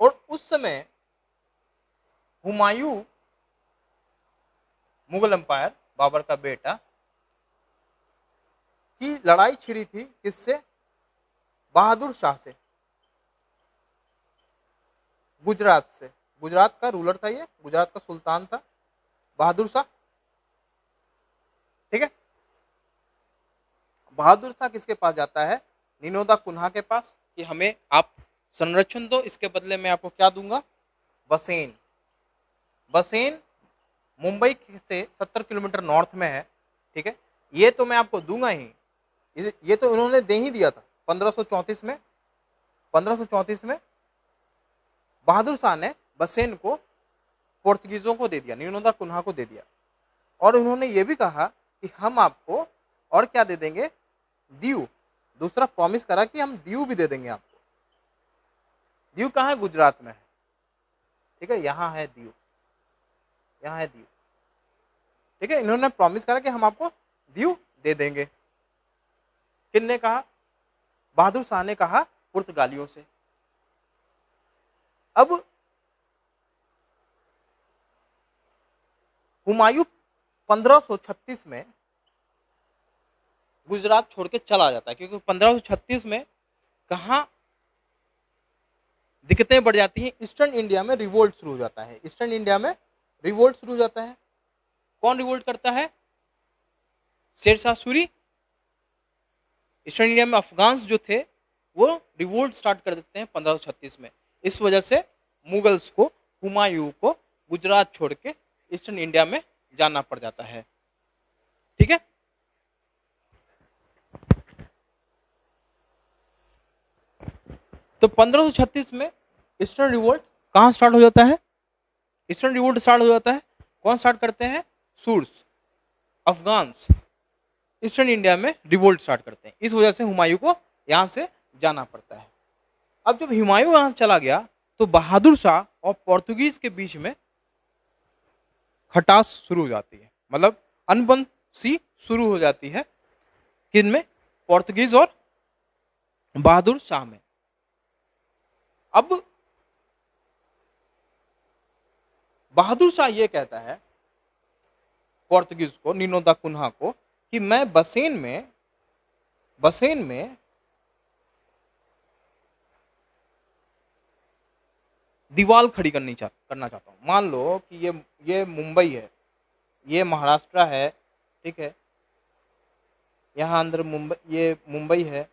A: और उस समय हुमायूं, मुगल अंपायर, बाबर का बेटा, की लड़ाई छिड़ी थी किससे? बहादुर शाह से, गुजरात से। गुजरात का रूलर था ये, गुजरात का सुल्तान था बहादुर शाह। ठीक है, बहादुर शाह किसके पास जाता है? नीनो दा कुन्हा के पास, कि हमें आप संरक्षण दो, इसके बदले में आपको क्या दूंगा? बसेन। बसेन मुंबई से 70 किलोमीटर नॉर्थ में है। ठीक है, ये तो मैं आपको दूंगा ही, ये तो इन्होंने दे ही दिया था 1534 में। 1534 में बहादुर शाह ने बसेन को पोर्तुगीजों को दे दिया, नीनो दा कुन्हा को दे दिया। और उन्होंने ये भी कहा कि हम आपको और क्या दे देंगे? दीव। दूसरा प्रॉमिस करा कि हम दीव भी दे देंगे आपको। दीव कहाँ है? गुजरात में है। ठीक है, यहाँ है दीव, यहाँ है दीव। ठीक है, इन्होंने प्रॉमिस करा कि हम आपको दीव दे देंगे। किसने कहा? बहादुर शाह ने कहा पुर्तगालियों से। अब हुमायूं 1536 में गुजरात छोड़ के चला जाता है, क्योंकि 1536 में कहा दिक्कतें बढ़ जाती हैं। ईस्टर्न इंडिया में रिवोल्ट शुरू हो जाता है। ईस्टर्न इंडिया में रिवोल्ट शुरू हो जाता है। कौन रिवोल्ट करता है? शेरशाह सूरी। ईस्टर्न इंडिया में अफगान्स जो थे वो रिवोल्ट स्टार्ट कर देते हैं 1536 में। इस वजह से मुगल्स को, हुमायूं को गुजरात छोड़ के ईस्टर्न इंडिया में जाना पड़ जाता है। ठीक है, तो 1536 में ईस्टर्न रिवोल्ट कहां स्टार्ट हो जाता है? ईस्टर्न रिवोल्ट स्टार्ट हो जाता है। कौन स्टार्ट करते हैं? सूर्स, अफगान्स ईस्टर्न इंडिया में रिवोल्ट स्टार्ट करते हैं। इस वजह से हुमायूं को यहां से जाना पड़ता है। अब जब हुमायूं यहां चला गया तो बहादुर शाह और पोर्तुगीज के बीच में खटास शुरू हो जाती है, मतलब अनबन सी शुरू हो जाती है। किनमें? पोर्तुगीज और बहादुर शाह में। अब बहादुर शाह ये कहता है पोर्तुगीज को, नीनो दा कुन्हा को, कि मैं बसेन में दीवार खड़ी करना चाहता हूं। मान लो कि ये मुंबई है, ये महाराष्ट्र है, ठीक है, यहाँ अंदर ये मुंबई है,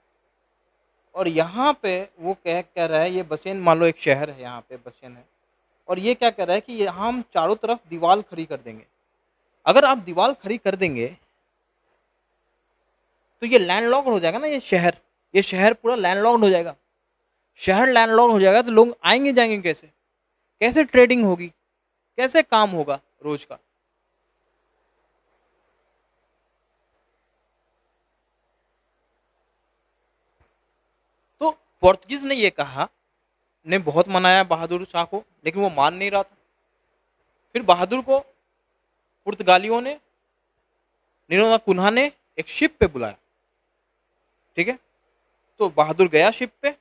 A: और यहाँ पे वो कह रहा है, ये बसेन मान लो एक शहर है, यहाँ पे बसेन है, और ये क्या कह रहा है कि यहाँ हम चारों तरफ दीवार खड़ी कर देंगे। अगर आप दीवार खड़ी कर देंगे तो ये लैंडलॉक्ड हो जाएगा ना, ये शहर पूरा लैंडलॉक्ड हो जाएगा। शहर लैंडलॉक्ड हो जाएगा तो लोग आएंगे जाएंगे कैसे? कैसे ट्रेडिंग होगी? कैसे काम होगा रोज का? तो पोर्तुगीज ने ये कहा, ने बहुत मनाया बहादुर शाह को, लेकिन वो मान नहीं रहा था। फिर बहादुर को पुर्तगालियों ने, नीनो दा कुन्हा ने एक शिप पे बुलाया, ठीक है। तो बहादुर गया शिप पे,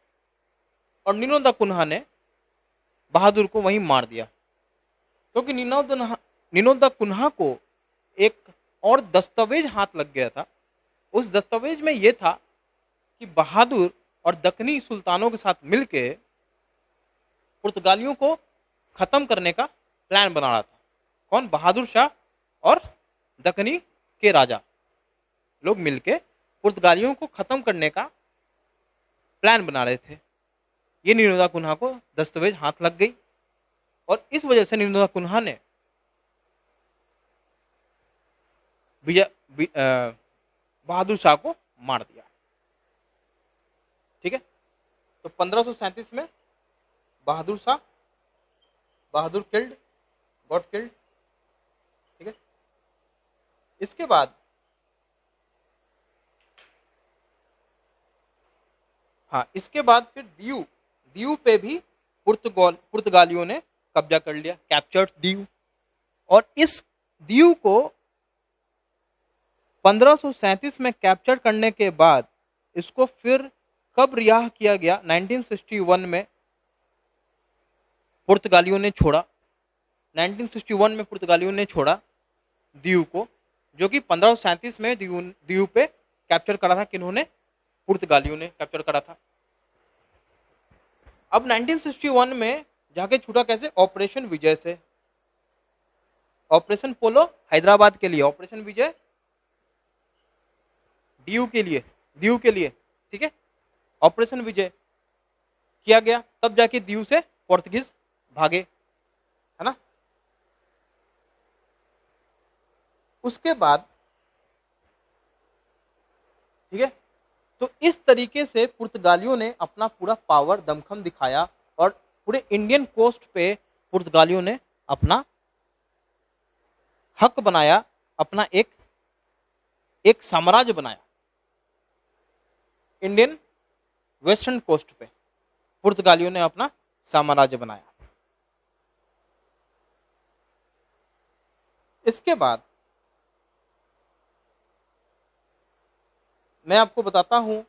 A: और नीनो दा कुन्हा ने बहादुर को वहीं मार दिया, क्योंकि नीनो दा कुन्हा को एक और दस्तावेज हाथ लग गया था। उस दस्तावेज में यह था कि बहादुर और दक्कनी सुल्तानों के साथ मिलके पुर्तगालियों को खत्म करने का प्लान बना रहा था। कौन? बहादुर शाह और दक्कनी के राजा लोग मिलके पुर्तगालियों को खत्म करने का प्लान बना रहे थे। ये नीनो दा कुन्हा को दस्तावेज हाथ लग गई, और इस वजह से नीनो दा कुन्हा ने बहादुर शाह को मार दिया, ठीक है। तो 1537 में बहादुर गॉट किल्ड, ठीक है। इसके बाद फिर दीव पे भी पुर्तगालियों ने कब्जा कर लिया, कैप्चर्ड दीव। और इस दीव को 1537 में कैप्चर करने के बाद इसको फिर कब रिहा किया गया? 1961 में पुर्तगालियों ने छोड़ा। 1961 में पुर्तगालियों ने छोड़ा दीव को, जो कि 1537 में दीव पे कैप्चर करा था। किन्होंने? पुर्तगालियों ने कैप्चर करा था। अब 1961 में जाके छूटा कैसे? ऑपरेशन विजय से। ऑपरेशन पोलो हैदराबाद के लिए, ऑपरेशन विजय दीव के लिए, ठीक है। ऑपरेशन विजय किया गया, तब जाके दीव से पोर्तुगीज भागे, है ना। उसके बाद, ठीक है, तो इस तरीके से पुर्तगालियों ने अपना पूरा पावर दमखम दिखाया, और पूरे इंडियन कोस्ट पे पुर्तगालियों ने अपना हक बनाया, अपना एक साम्राज्य बनाया। इंडियन वेस्टर्न कोस्ट पे पुर्तगालियों ने अपना साम्राज्य बनाया। इसके बाद मैं आपको बताता हूं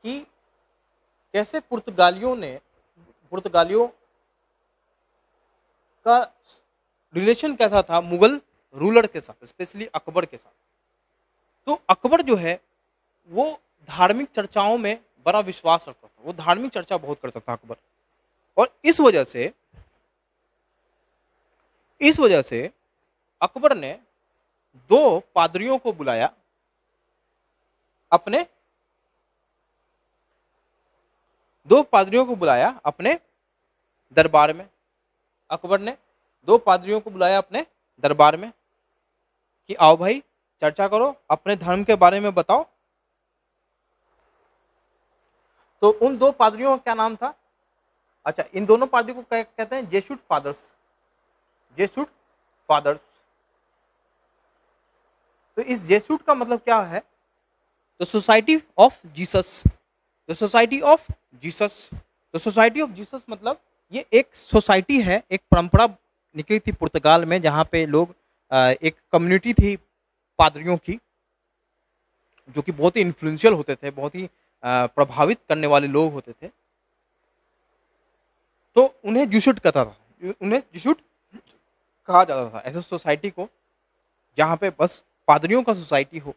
A: कि कैसे पुर्तगालियों का रिलेशन कैसा था मुगल रूलर के साथ, स्पेशली अकबर के साथ। तो अकबर जो है वो धार्मिक चर्चाओं में बड़ा विश्वास रखता था, वो धार्मिक चर्चा बहुत करता था अकबर। और इस वजह से अकबर ने दो पादरियों को बुलाया अपने दरबार में। अकबर ने दो पादरियों को बुलाया अपने दरबार में कि आओ भाई चर्चा करो, अपने धर्म के बारे में बताओ। तो उन दो पादरियों का क्या नाम था? अच्छा, इन दोनों पादरियों को कहते हैं जेसुट फादर्स। तो इस जेसुट का मतलब क्या है? The society of Jesus. The society of Jesus मतलब ये एक सोसाइटी है, एक परंपरा निकली थी पुर्तगाल में, जहां पे लोग एक कम्युनिटी थी पादरियों की, जो कि बहुत ही इन्फ्लुएंशियल होते थे, बहुत ही प्रभावित करने वाले लोग होते थे। तो उन्हें जिसुट कहा जाता था, ऐसे सोसाइटी को जहाँ पे बस पादरियों का सोसाइटी हो,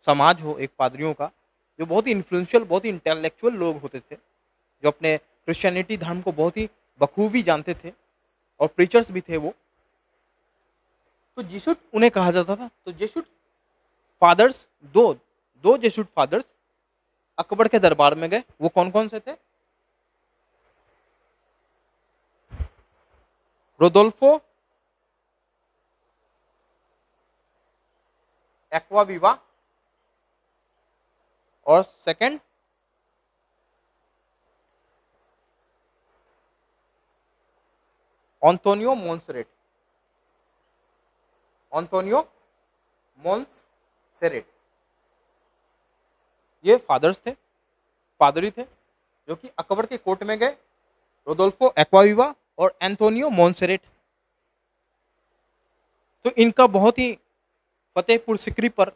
A: समाज हो एक पादरियों का, जो बहुत ही इन्फ्लुएंशियल, बहुत ही इंटेलेक्चुअल लोग होते थे, जो अपने क्रिश्चियनिटी धर्म को बहुत ही बखूबी जानते थे और प्रीचर्स भी थे वो। तो जेसुइट उन्हें कहा जाता था। तो जेसुइट फादर्स, दो दो जेसुइट फादर्स अकबर के दरबार में गए। वो कौन कौन से थे? रोदोल्फो एक्वाविवा और सेकंड एंटोनियो मोंसेरेट। एंटोनियो मोंसेरेट ये फादर्स थे, पादरी थे, जो कि अकबर के कोर्ट में गए। रोदोल्फो एक्वाविवा और एंटोनियो मोंसेरेट। तो इनका बहुत ही फतेहपुर सिकरी पर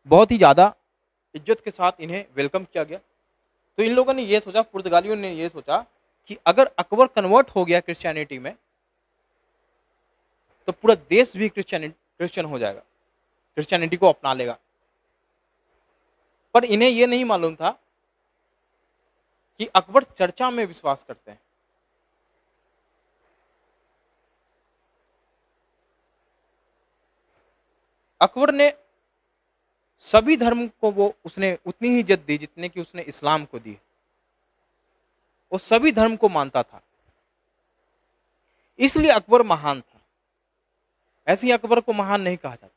A: बहुत ही ज्यादा इज्जत के साथ इन्हें वेलकम किया गया। तो इन लोगों ने ये सोचा, पुर्तगालियों ने ये सोचा कि अगर अकबर कन्वर्ट हो गया क्रिश्चियनिटी में तो पूरा देश भी क्रिश्चियन हो जाएगा, क्रिश्चियनिटी को अपना लेगा। पर इन्हें यह नहीं मालूम था कि अकबर चर्चा में विश्वास करते हैं। अकबर ने सभी धर्म को वो उसने उतनी ही इज्जत दी जितने की उसने इस्लाम को दी। वो सभी धर्म को मानता था, इसलिए अकबर महान था। ऐसे ही अकबर को महान नहीं कहा जाता।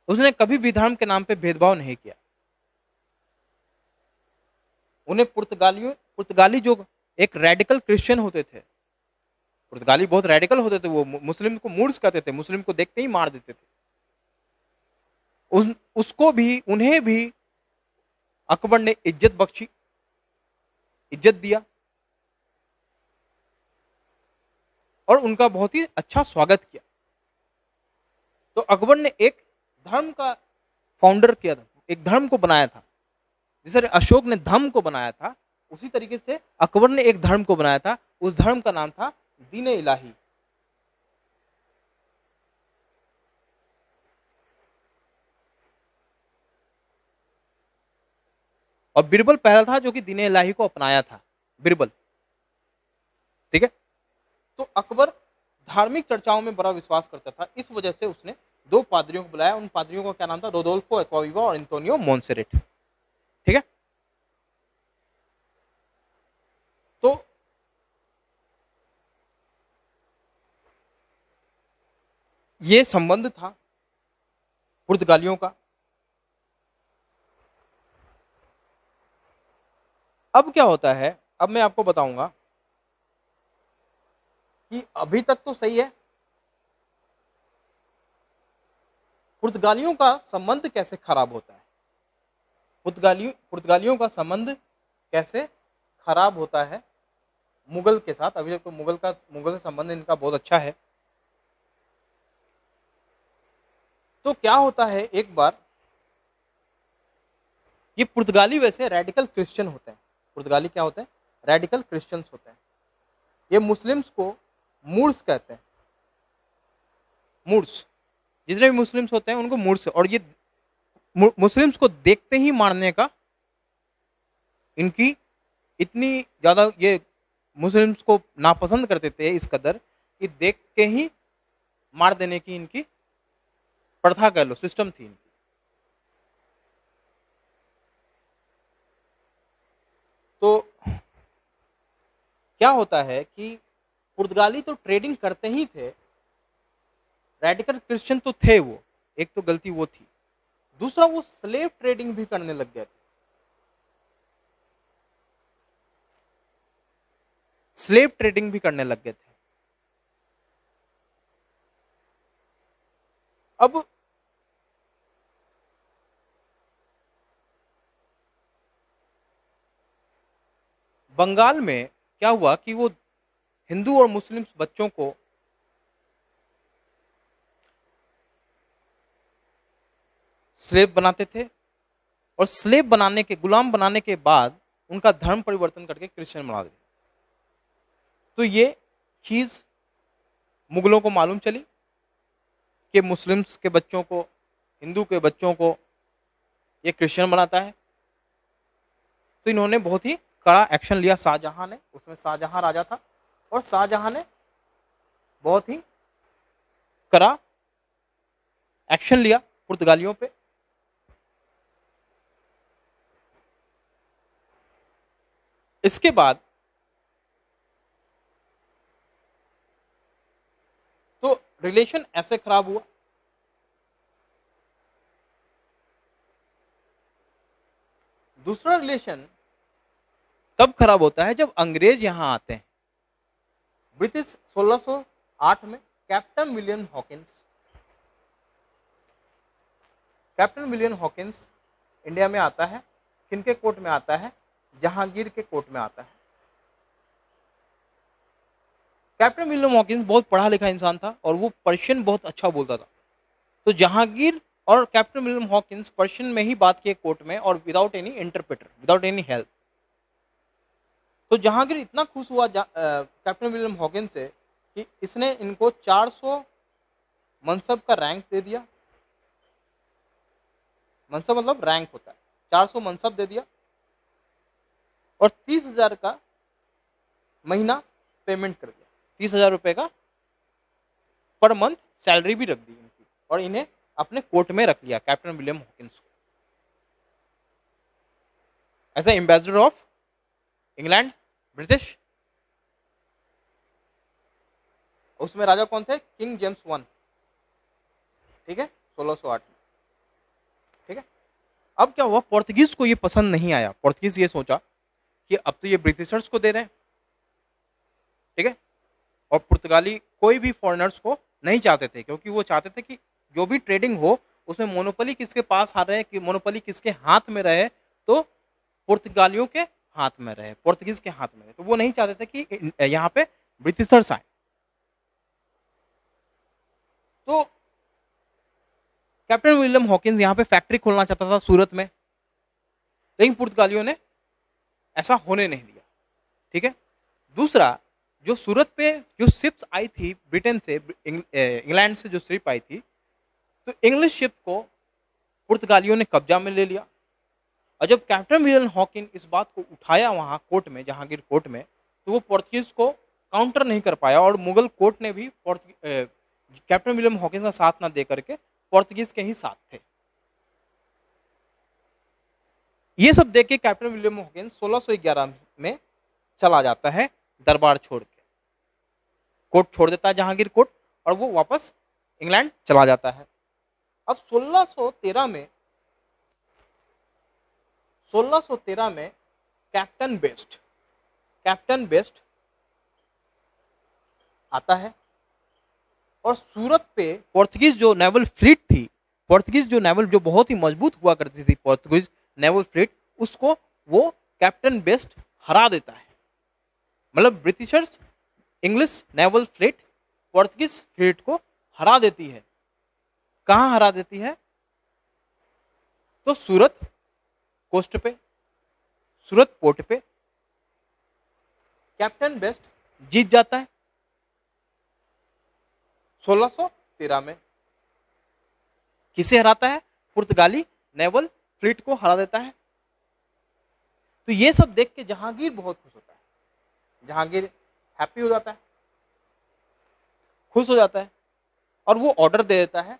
A: उसने कभी भी धर्म के नाम पे भेदभाव नहीं किया। उन्हें पुर्तगाली जो एक रेडिकल क्रिश्चियन होते थे, पुर्तगाली बहुत रेडिकल होते थे, वो मुस्लिम को मूर्ख कहते थे, मुस्लिम को देखते ही मार देते थे। उसको भी, उन्हें भी अकबर ने इज्जत बख्शी, इज्जत दिया और उनका बहुत ही अच्छा स्वागत किया। तो अकबर ने एक धर्म का फाउंडर किया था, एक धर्म को बनाया था। जैसे अशोक ने धम्म को बनाया था, उसी तरीके से अकबर ने एक धर्म को बनाया था। उस धर्म का नाम था दीन इलाही। और बिरबल पहला था जो कि दीन इलाही को अपनाया था, बिरबल। ठीक है। तो अकबर धार्मिक चर्चाओं में बड़ा विश्वास करता था, इस वजह से उसने दो पादरियों को बुलाया। उन पादरियों का क्या नाम था? रोदोल्फो एक्वाविवा और एंटोनियो मोंसेरेट। ठीक है। तो ये संबंध था पुर्तगालियों का। अब क्या होता है, अब मैं आपको बताऊंगा कि अभी तक तो सही है, पुर्तगालियों का संबंध कैसे खराब होता है। पुर्तगालियों का संबंध कैसे खराब होता है मुगल के साथ। अभी तक तो मुगल से संबंध इनका बहुत अच्छा है। तो क्या होता है, एक बार ये पुर्तगाली वैसे रेडिकल क्रिश्चियन होते हैं। पुर्तगाली क्या होते हैं? रेडिकल क्रिश्चियंस होते हैं। ये मुस्लिम्स को मूर्स कहते हैं। मूर्स, जितने भी मुस्लिम्स होते हैं उनको मूर्स। और ये मुस्लिम्स को देखते ही मारने का इनकी इतनी ज्यादा, ये मुस्लिम्स को नापसंद करते थे इस कदर कि देख के ही मार देने की इनकी प्रथा कह लो, सिस्टम थी इनकी। तो क्या होता है कि पुर्तगाली तो ट्रेडिंग करते ही थे, रेडिकल क्रिश्चियन तो थे वो, एक तो गलती वो थी। दूसरा, वो स्लेव ट्रेडिंग भी करने लग गए थे। स्लेव ट्रेडिंग भी करने लग गए थे। अब बंगाल में क्या हुआ कि वो हिंदू और मुस्लिम बच्चों को स्लेव बनाते थे और स्लेव बनाने के, गुलाम बनाने के बाद उनका धर्म परिवर्तन करके क्रिश्चियन बना देते। तो ये चीज मुगलों को मालूम चली कि मुस्लिम्स के बच्चों को, हिंदू के बच्चों को ये क्रिश्चियन बनाता है, तो इन्होंने बहुत ही कड़ा एक्शन लिया। शाहजहां ने, उसमें शाहजहां राजा था, और शाहजहां ने बहुत ही कड़ा एक्शन लिया पुर्तगालियों पे। इसके बाद तो रिलेशन ऐसे खराब हुआ। दूसरा रिलेशन तब खराब होता है जब अंग्रेज यहां आते हैं। ब्रिटिश 1608 में कैप्टन विलियम हॉकिंस इंडिया में आता है। किनके कोर्ट में आता है? जहांगीर के कोर्ट में आता है। कैप्टन विलियम हॉकिंस बहुत पढ़ा लिखा इंसान था और वो पर्शियन बहुत अच्छा बोलता था। तो जहांगीर और कैप्टन विलियम हॉकिंस पर्शियन में ही बात किए कोर्ट में, और without any interpreter, without any help. तो जहांगीर इतना खुश हुआ कैप्टन विलियम हॉकिंस से कि इसने इनको 400 मनसब का रैंक दे दिया। मनसब मतलब रैंक होता है। 400 मनसब दे दिया और 30,000 का महीना पेमेंट कर दिया। 30,000 रुपए का पर मंथ सैलरी भी रख दी इनकी, और इन्हें अपने कोर्ट में रख लिया कैप्टन विलियम हॉकिंस को as a ambassador of England, British. उसमें राजा कौन थे? किंग जेम्स वन, ठीक है, 1608 में, ठीक है। अब क्या हुआ, पोर्तुगीज को ये पसंद नहीं आया। पोर्तुगीज ये सोचा कि अब तो ये ब्रिटिशर्स को दे रहे हैं, ठीक है, और पुर्तगाली कोई भी फॉरेनर्स को नहीं चाहते थे, क्योंकि वो चाहते थे कि जो भी ट्रेडिंग हो उसमें मोनोपोली किसके पास आ रहे, कि मोनोपोली किसके हाथ में रहे, तो पुर्तगालियों के हाथ में रहे, पोर्तुगीज के हाथ में रहे। तो वो नहीं चाहते थे कि यहाँ पे ब्रिटिशर्स आए। तो कैप्टन विलियम हॉकिंस यहाँ पे फैक्ट्री खोलना चाहता था सूरत में, लेकिन पुर्तगालियों ने ऐसा होने नहीं दिया, ठीक है। दूसरा, जो सूरत पे जो शिप्स आई थी ब्रिटेन से, इंग्लैंड से जो शिप आई थी, तो इंग्लिश शिप को पुर्तगालियों ने कब्जा में ले लिया। और जब कैप्टन विलियम हॉकिंस इस बात को उठाया वहां कोर्ट में, जहांगीर कोर्ट में, तो वो पोर्तुगीज को काउंटर नहीं कर पाया, और मुगल कोर्ट ने भी कैप्टन विलियम हॉकिंस का साथ ना दे करके पोर्तुगीज के ही साथ थे। ये सब देख के कैप्टन विलियम हॉकिंस 1611 में चला जाता है दरबार छोड़ के, कोर्ट छोड़ देता है जहांगीर कोर्ट, और वो वापस इंग्लैंड चला जाता है। अब 1613 में कैप्टन बेस्ट आता है, और सूरत पे पोर्तुगीज जो नेवल फ्लीट थी, पोर्तुगीज जो नेवल जो बहुत ही मजबूत हुआ करती थी, पोर्तुगीज नेवल फ्लीट, उसको वो कैप्टन बेस्ट हरा देता है। मतलब Britishers English naval fleet Portuguese fleet को हरा देती है। कहां हरा देती है? तो सूरत कोस्ट पे, सूरत पोर्ट पे कैप्टन बेस्ट जीत जाता है 1613 में। किसे हराता है? पुर्तगाली नेवल फ्लीट को हरा देता है। तो ये सब देख के जहांगीर बहुत खुश होता है, जहांगीर हैप्पी हो जाता है, खुश हो जाता है, और वो ऑर्डर दे देता है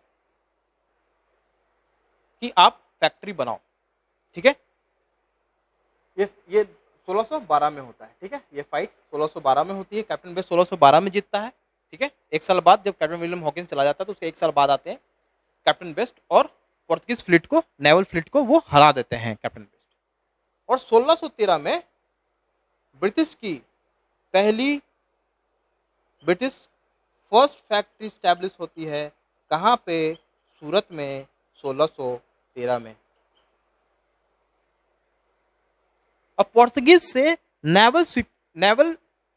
A: कि आप फैक्ट्री बनाओ, ठीक है। ये 1612 में होता है, ठीक है। ये फाइट 1612 में होती है, कैप्टन बेस्ट 1612 में जीतता है, ठीक है। एक साल बाद जब कैप्टन विलियम हॉकिंस चला जाता है, तो उसके एक साल बाद आते हैं कैप्टन बेस्ट, और पोर्तुगीज फ्लीट को, नेवल फ्लीट को वो हरा देते हैं कैप्टन बेस्ट। और 1613 में ब्रिटिश की पहली फर्स्ट फैक्ट्री स्टैब्लिश होती है। कहां पे? सूरत में 1613 में। अब पोर्तुगीज से नेवल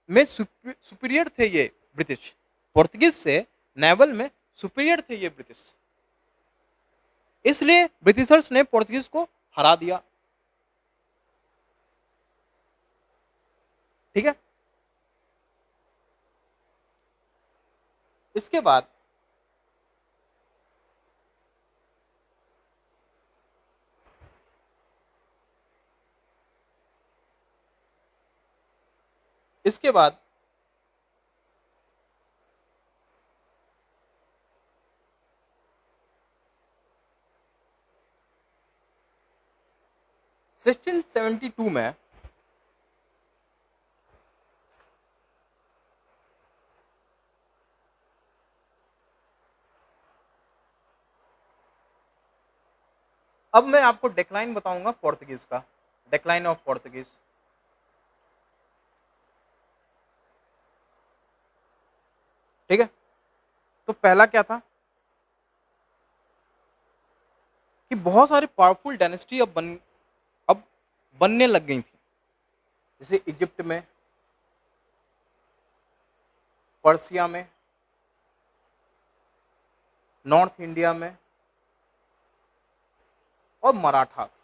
A: में सुपीरियर थे ये ब्रिटिश, पोर्तुगीज से नेवल में सुपीरियर थे ये ब्रिटिश, इसलिए ब्रिटिशर्स ने पोर्तुगीज को हरा दिया, ठीक है। इसके बाद इसके बाद सिक्सटीन 72 में अब मैं आपको डेक्लाइन बताऊंगा पोर्तुगीज का, डेक्लाइन ऑफ पोर्तुगीज। ठीक है, तो पहला क्या था कि बहुत सारी पावरफुल डायनेस्टी अब बनने लग गई थी, जैसे इजिप्ट में, पर्सिया में, नॉर्थ इंडिया में और मराठास।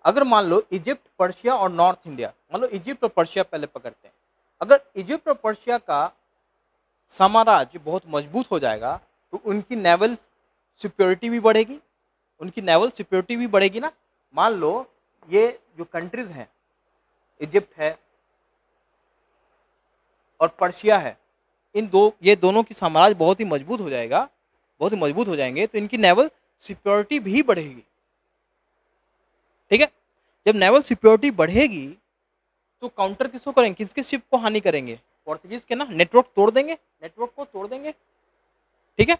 A: अगर मान लो इजिप्ट, पर्शिया और नॉर्थ इंडिया, मान लो इजिप्ट और पर्शिया पहले पकड़ते हैं, अगर इजिप्ट और पर्शिया का साम्राज्य बहुत मजबूत हो जाएगा तो उनकी नेवल सिक्योरिटी भी बढ़ेगी, उनकी नेवल सिक्योरिटी भी बढ़ेगी ना। मान लो ये जो कंट्रीज हैं, इजिप्ट है और पर्शिया है, ये दोनों की साम्राज्य बहुत ही मजबूत हो जाएगा, बहुत ही मजबूत हो जाएंगे तो इनकी नेवल सिक्योरिटी भी बढ़ेगी। ठीक है, जब नेवल सिक्योरिटी बढ़ेगी तो काउंटर किसको करेंगे, किसके शिप को हानि करेंगे, पोर्तुगीज के ना, नेटवर्क तोड़ देंगे, नेटवर्क को तोड़ देंगे। ठीक है,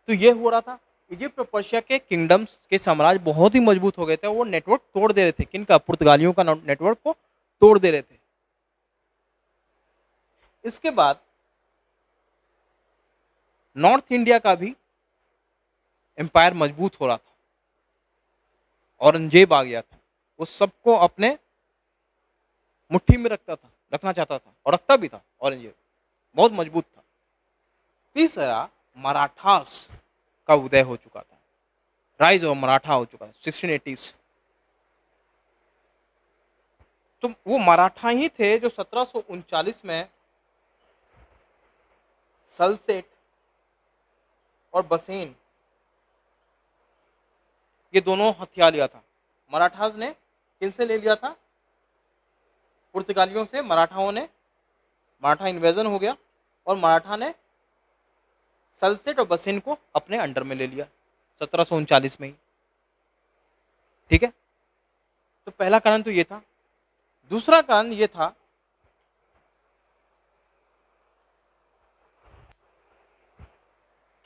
A: तो ये हो रहा था, इजिप्ट और पर्शिया के किंगडम्स के साम्राज्य बहुत ही मजबूत हो गए थे, वो नेटवर्क तोड़ दे रहे थे, किनका, पुर्तगालियों का नेटवर्क को तोड़ दे रहे थे। इसके बाद नॉर्थ इंडिया का भी एम्पायर मजबूत हो रहा था, औरंगजेब आ गया था, वो सबको अपने मुट्ठी में रखना चाहता था और रखता भी था, औरंगजेब बहुत मजबूत था। तीसरा मराठास का उदय हो चुका था, राइज ऑफ मराठा हो चुका था 1680s। तो वो मराठा ही थे जो 1739 में सलसेट और बसेन ये दोनों हथियार लिया था। मराठास ने किनसे ले लिया था, पुर्तगालियों से। मराठा इन्वेजन हो गया और मराठा ने सलसेट और बसेन को अपने अंडर में ले लिया 1739 में ही। ठीक है, तो पहला कारण तो ये था। दूसरा कारण ये था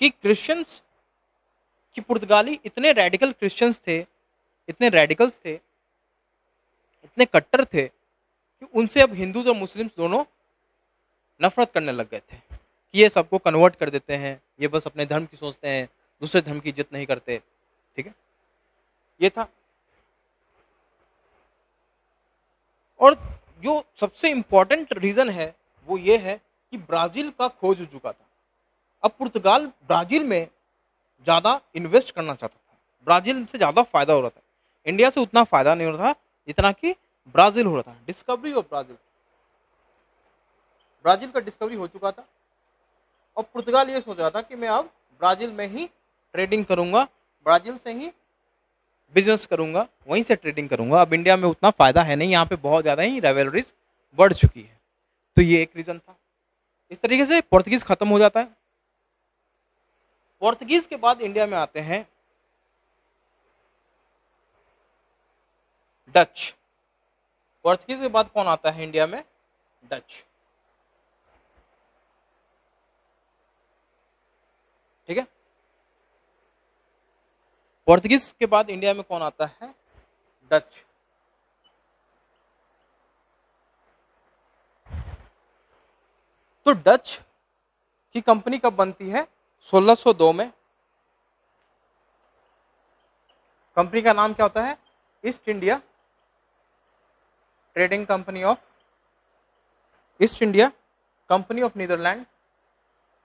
A: कि क्रिश्चियंस कि पुर्तगाली इतने रेडिकल क्रिश्चियंस थे, इतने रेडिकल्स थे, इतने कट्टर थे कि उनसे अब हिंदूज और मुस्लिम्स दोनों नफरत करने लग गए थे कि ये सबको कन्वर्ट कर देते हैं, ये बस अपने धर्म की सोचते हैं, दूसरे धर्म की इज्जत नहीं करते। ठीक है, ये था। और जो सबसे इंपॉर्टेंट रीजन है वो ये है कि ब्राजील का खोज हो चुका था। अब पुर्तगाल ब्राजील में ज्यादा इन्वेस्ट करना चाहता था, ब्राजील से ज्यादा फायदा हो रहा था, इंडिया से उतना फायदा नहीं हो रहा था जितना कि ब्राजील हो रहा था। डिस्कवरी ऑफ ब्राजील, ब्राजील का डिस्कवरी हो चुका था और पुर्तगाल ये सोच रहा था कि मैं अब ब्राजील में ही ट्रेडिंग करूंगा, ब्राजील से ही बिजनेस करूंगा, वहीं से ट्रेडिंग करूंगा। अब इंडिया में उतना फायदा है नहीं, यहाँ पे बहुत ज्यादा ही राइवलरीज बढ़ चुकी है। तो ये एक रीजन था। इस तरीके से पोर्तुगीज खत्म हो जाता है। पोर्तुगीज के बाद इंडिया में आते हैं डच। पोर्तुगीज के बाद कौन आता है इंडिया में, डच। ठीक है, पोर्तुगीज के बाद इंडिया में कौन आता है, डच। तो डच की कंपनी कब बनती है, 1602 में। कंपनी का नाम क्या होता है, East India trading company of, East India company of Netherland,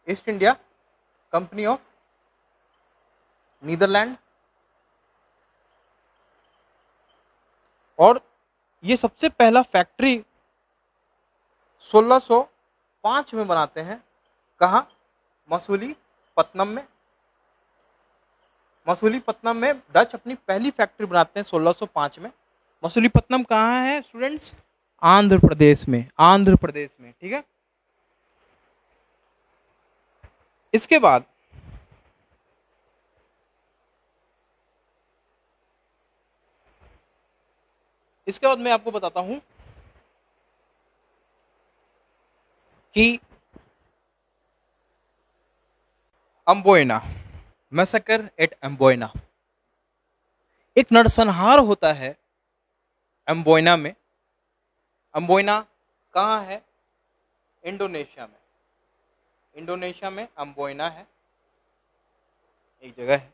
A: East India company of Netherland. और ये सबसे पहला फैक्ट्री 1605 में बनाते हैं। कहाँ? मसूलीपट्टनम में। मसूलीपट्टनम में डच अपनी पहली फैक्ट्री बनाते हैं 1605 में। मसूलीपट्टनम कहाँ है स्टूडेंट्स? आंध्र प्रदेश में, आंध्र प्रदेश में, ठीक है। इसके बाद मैं आपको बताता हूं कि अम्बोयना, मैसेकर एट अम्बोयना, एक नरसंहार होता है अम्बोयना में। अम्बोयना कहाँ है? इंडोनेशिया में। इंडोनेशिया में अम्बोयना है, एक जगह है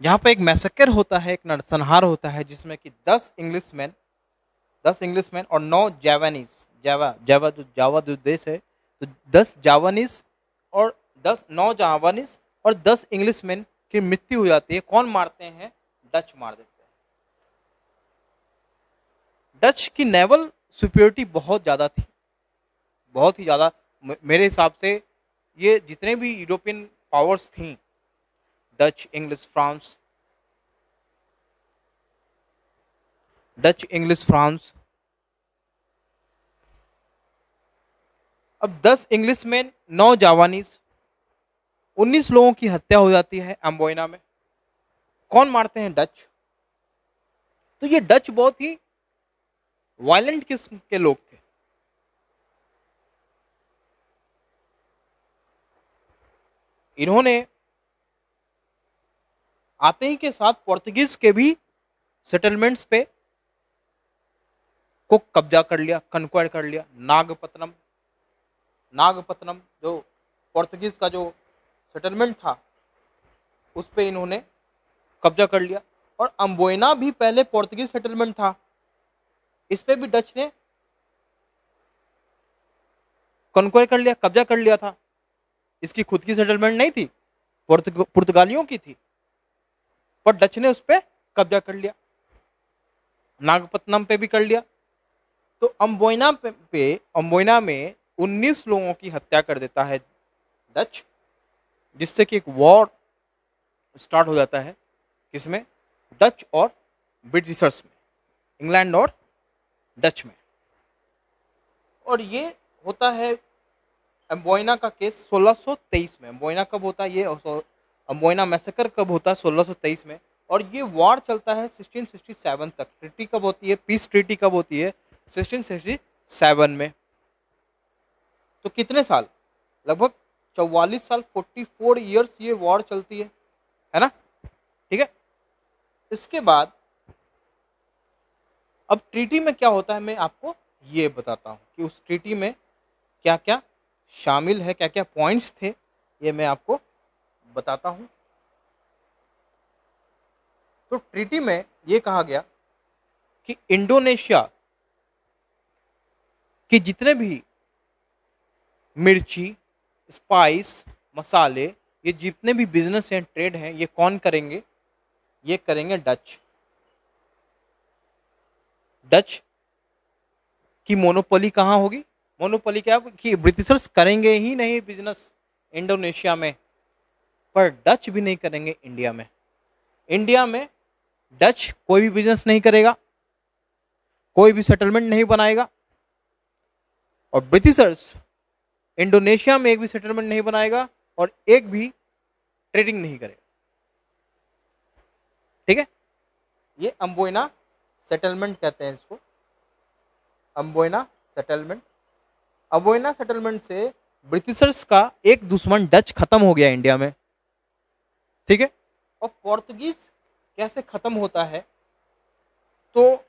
A: जहां पर एक मैसेकर होता है, एक नरसंहार होता है, जिसमें कि 10 इंग्लिशमैन और 9 जावानीज, जावा जो देश है, तो 10 जावानीज और 9 जावानीज और 10 इंग्लिशमैन की मृत्यु हो जाती है। कौन मारते हैं? डच मार देते हैं। डच की नेवल सुपीरियरिटी बहुत ज्यादा थी, बहुत ही ज्यादा। मेरे हिसाब से ये जितने भी यूरोपियन पावर्स थी, डच, इंग्लिश, फ्रांस, अब 10 इंग्लिशमैन, 9 जावानीज, 19 लोगों की हत्या हो जाती है अम्बोयना में। कौन मारते हैं? डच। तो ये डच बहुत ही वायलेंट किस्म के लोग थे। इन्होंने आते ही के साथ पोर्तुगीज के भी सेटलमेंट्स पे को कब्जा कर लिया, कन्क्वायर कर लिया। नागपत्तनम जो पोर्तुगीज का जो सेटलमेंट था, उस पे इन्होंने कब्जा कर लिया। और अम्बोयना भी पहले पोर्तुगीज सेटलमेंट था, इस पे भी डच ने कन्क्वायर कर लिया, कब्जा कर लिया था। इसकी खुद की सेटलमेंट नहीं थी, पुर्तगालियों की थी, पर डच ने उस पर कब्जा कर लिया। नागपत्तनम पे भी कर लिया। तो अम्बोयना में 19 लोगों की हत्या कर देता है डच, जिससे कि एक वॉर स्टार्ट हो जाता है। किसमें? डच और ब्रिटिशर्स में, इंग्लैंड और डच में। और ये होता है अम्बोयना का केस 1623 में। अम्बोयना कब होता है? ये अम्बोयना मैसेकर कब होता है? 1623 में। और ये वॉर चलता है 1667 तक। ट्रीटी कब होती है? पीस ट्रीटी कब होती है? 1667 में। तो कितने साल? लगभग 44 साल, 44 ईयर्स ये वॉर चलती है ना? ठीक है। इसके बाद अब ट्रीटी में क्या होता है, मैं आपको ये बताता हूं कि उस ट्रीटी में क्या क्या शामिल है, क्या क्या पॉइंट्स थे, ये मैं आपको बताता हूं। तो ट्रीटी में ये कहा गया कि इंडोनेशिया के जितने भी मिर्ची, स्पाइस, मसाले, ये जितने भी बिजनेस हैं, ट्रेड हैं, ये कौन करेंगे? ये करेंगे डच। डच की मोनोपोली कहां होगी? मोनोपोली क्या कि ब्रिटिशर्स करेंगे ही नहीं बिजनेस इंडोनेशिया में, पर डच भी नहीं करेंगे इंडिया में। इंडिया में डच कोई भी बिजनेस नहीं करेगा, कोई भी सेटलमेंट नहीं बनाएगा, और ब्रिटिशर्स इंडोनेशिया में एक भी सेटलमेंट नहीं बनाएगा और एक भी ट्रेडिंग नहीं करेगा। ठीक है। ये अम्बोयना सेटलमेंट कहते हैं इसको, अम्बोयना सेटलमेंट। अम्बोयना सेटलमेंट से ब्रिटिशर्स का एक दुश्मन डच खत्म हो गया इंडिया में। ठीक है। और पोर्तुगीज कैसे खत्म होता है? तो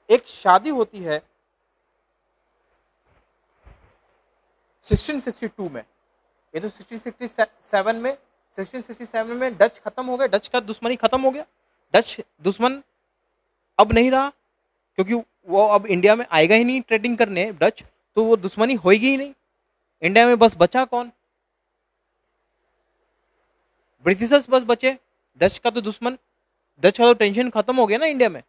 A: एक शादी होती है 1662 में। ये तो 1667 में डच खत्म हो गए, डच का दुश्मनी खत्म हो गया। डच दुश्मन अब नहीं रहा, क्योंकि वो अब इंडिया में आएगा ही नहीं ट्रेडिंग करने डच, तो वो दुश्मनी होगी ही नहीं। इंडिया में बस बचा कौन? ब्रिटिशर्स बस बचे। डच का तो दुश्मन, डच का तो टेंशन खत्म हो गया ना इंडिया में।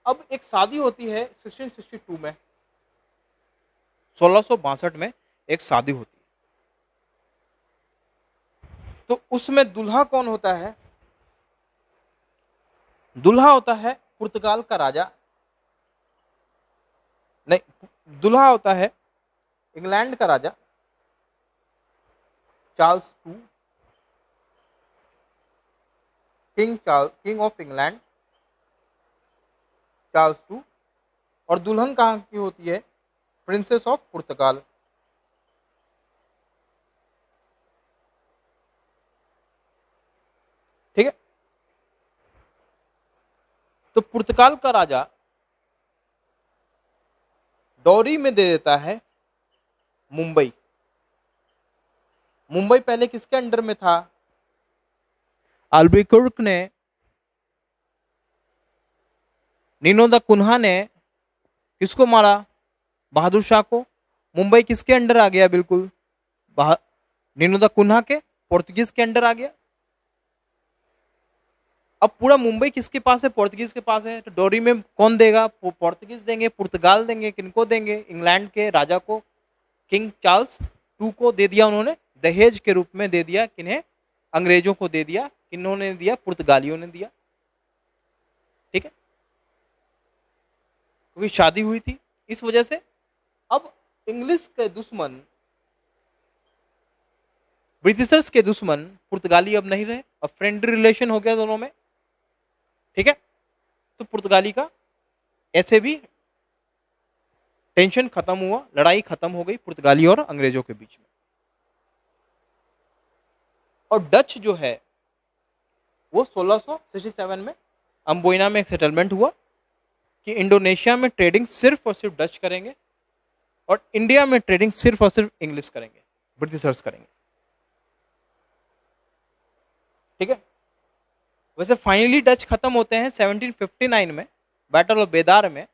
A: अब एक शादी होती है 1662 में, 1662 में एक शादी होती है। तो उसमें दूल्हा कौन होता है? दूल्हा होता है पुर्तगाल का राजा, नहीं, दूल्हा होता है इंग्लैंड का राजा Charles two, king of England Charles two. और दुल्हन कहाँ की होती है? Princess of Portugal. ठीक है। तो पुर्तगाल का राजा डॉरी में दे देता है मुंबई। मुंबई पहले किसके अंडर में था? अल्बुकर्क ने, नीनो द कुन्हा ने किसको मारा? बहादुर शाह को। मुंबई किसके अंडर आ गया? बिल्कुल नीनो द कुन्हा के, पोर्तुगीज के अंडर आ गया। अब पूरा मुंबई किसके पास है? पोर्तुगीज के पास है। तो डोरी में कौन देगा? पोर्तुगीज देंगे, पुर्तगाल देंगे, किनको देंगे? इंग्लैंड के राजा को, किंग चार्ल्स टू को दे दिया उन्होंने, दहेज के रूप में दे दिया। किन्हें? अंग्रेजों को दे दिया। किन्होंने दिया? पुर्तगालियों ने दिया। ठीक है, क्योंकि शादी हुई थी इस वजह से। अब इंग्लिश के दुश्मन, ब्रिटिशर्स के दुश्मन पुर्तगाली अब नहीं रहे, अब फ्रेंडली रिलेशन हो गया दोनों में। ठीक है, तो पुर्तगाली का ऐसे भी टेंशन खत्म हुआ, लड़ाई खत्म हो गई पुर्तगाली और अंग्रेजों के बीच में। और डच जो है वो 1667 में अम्बोइना में एक सेटलमेंट हुआ कि इंडोनेशिया में ट्रेडिंग सिर्फ और सिर्फ डच करेंगे और इंडिया में ट्रेडिंग सिर्फ और सिर्फ इंग्लिश करेंगे, ब्रिटिशर्स करेंगे। ठीक है, वैसे फाइनली डच खत्म होते हैं 1759 में, बैटल ऑफ बेदार में।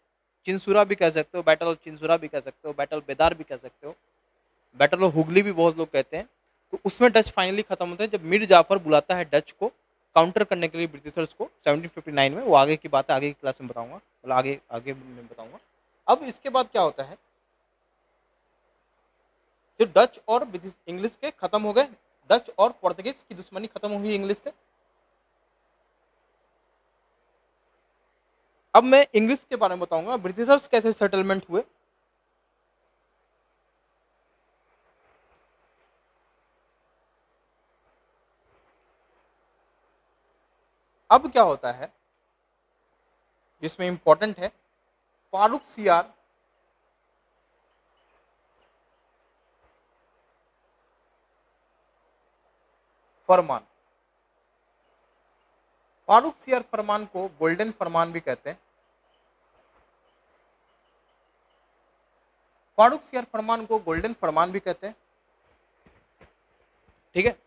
A: चिंसुरा भी कह सकते हो, बैटल ऑफ चिंसुरा भी कह सकते हो, बैटल ऑफ बेदार भी कह सकते हो, बैटल ऑफ हुगली भी बहुत लोग कहते हैं। तो उसमें डच फाइनली खत्म होते हैं जब मीर जाफर बुलाता है डच को काउंटर करने के लिए ब्रिटिशर्स को 1759 में। वो आगे की बात है, आगे की क्लास में बताऊंगा, मतलब आगे आगे में बताऊंगा। अब इसके बाद क्या होता है, जो डच और इंग्लिश के खत्म हो गए, डच और पोर्तुगीज की दुश्मनी खत्म हुई इंग्लिश से। अब मैं इंग्लिश के बारे में बताऊंगा, ब्रिटिशर्स कैसे सेटलमेंट हुए। अब क्या होता है जिसमें इंपॉर्टेंट है, फारूक सियार फरमान। फारूक सियार फरमान को गोल्डन फरमान भी कहते हैं। फारूक सियार फरमान को गोल्डन फरमान भी कहते हैं। ठीक है,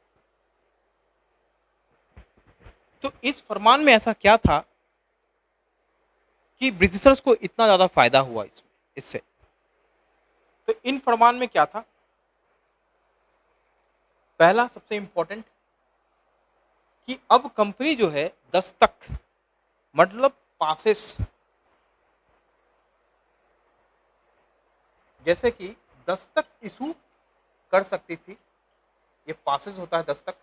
A: तो इस फरमान में ऐसा क्या था कि ब्रिटिशर्स को इतना ज्यादा फायदा हुआ इससे। तो इन फरमान में क्या था? पहला सबसे इंपॉर्टेंट कि अब कंपनी जो है दस्तक, मतलब पासेस, जैसे कि दस्तक इशू कर सकती थी। ये पासेस होता है दस्तक।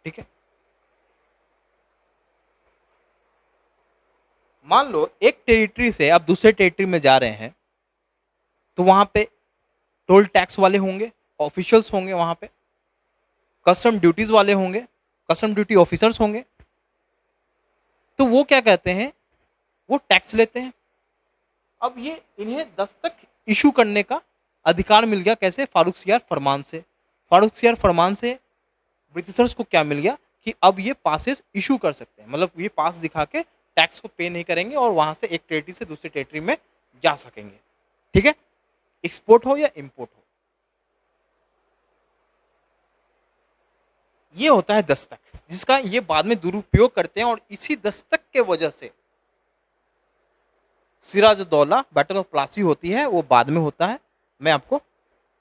A: ठीक है, मान लो एक टेरिटरी से आप दूसरे टेरिटरी में जा रहे हैं, तो वहां पे टोल टैक्स वाले होंगे, ऑफिशियल्स होंगे, वहां पे कस्टम ड्यूटीज वाले होंगे, कस्टम ड्यूटी ऑफिसर्स होंगे। तो वो क्या कहते हैं, वो टैक्स लेते हैं। अब ये इन्हें दस्तक इशू करने का अधिकार मिल गया। कैसे? फारूक सियार फरमान से। फारूक सियार फरमान से ब्रिटिशर्स को क्या मिल गया कि अब ये पासेस इशू कर सकते हैं, मतलब ये पास दिखा के टैक्स को पे नहीं करेंगे और वहां से एक टेरिटरी से दूसरी टेरिटरी में जा सकेंगे। ठीक है, एक्सपोर्ट हो या इंपोर्ट हो। ये होता है दस्तक, जिसका ये बाद में दुरुपयोग करते हैं। और इसी दस्तक के वजह से सिराजुद्दौला, बैटल ऑफ प्लासी होती है, वो बाद में होता है। मैं आपको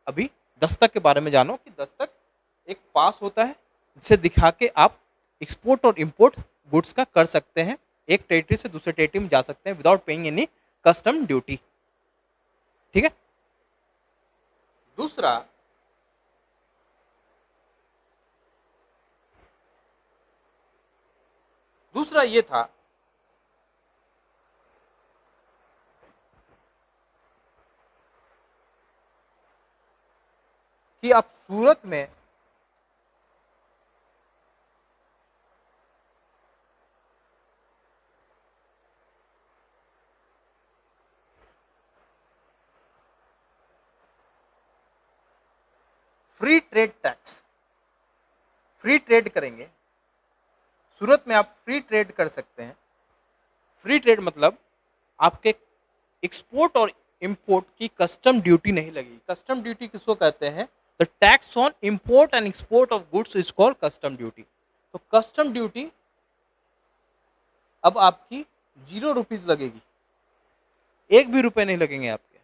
A: अभी दस्तक के बारे में जानो कि दस्तक एक पास होता है जिसे दिखा के आप एक्सपोर्ट और इंपोर्ट गुड्स का कर सकते हैं, एक टेरिटरी से दूसरे टेरिटरी में जा सकते हैं without paying any custom duty. ठीक है। दूसरा, ये था कि आप सूरत में free trade tax, free trade करेंगे। सूरत में आप फ्री ट्रेड कर सकते हैं। फ्री ट्रेड मतलब आपके एक्सपोर्ट और इंपोर्ट की कस्टम ड्यूटी नहीं लगेगी। कस्टम ड्यूटी किसको कहते हैं? The tax on import and export of goods is called custom duty. तो कस्टम ड्यूटी अब आपकी 0 रुपीज लगेगी, 1 भी रुपए नहीं लगेंगे आपके।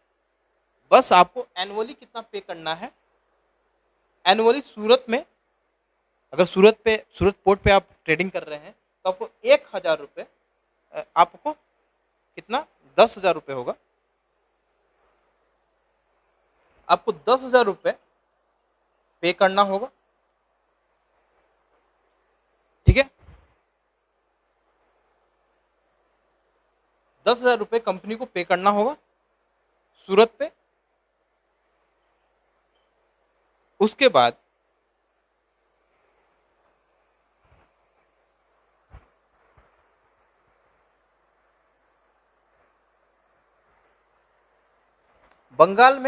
A: बस आपको एनुअली कितना पे करना है? एनुअली सूरत में, अगर सूरत पोर्ट पे आप ट्रेडिंग कर रहे हैं तो आपको 1,000 रुपए, आपको कितना, 10,000 रुपए होगा। आपको 10,000 रुपए पे करना होगा। ठीक है, 10,000 रुपए कंपनी को पे करना होगा सूरत पे। उसके बाद बंगाल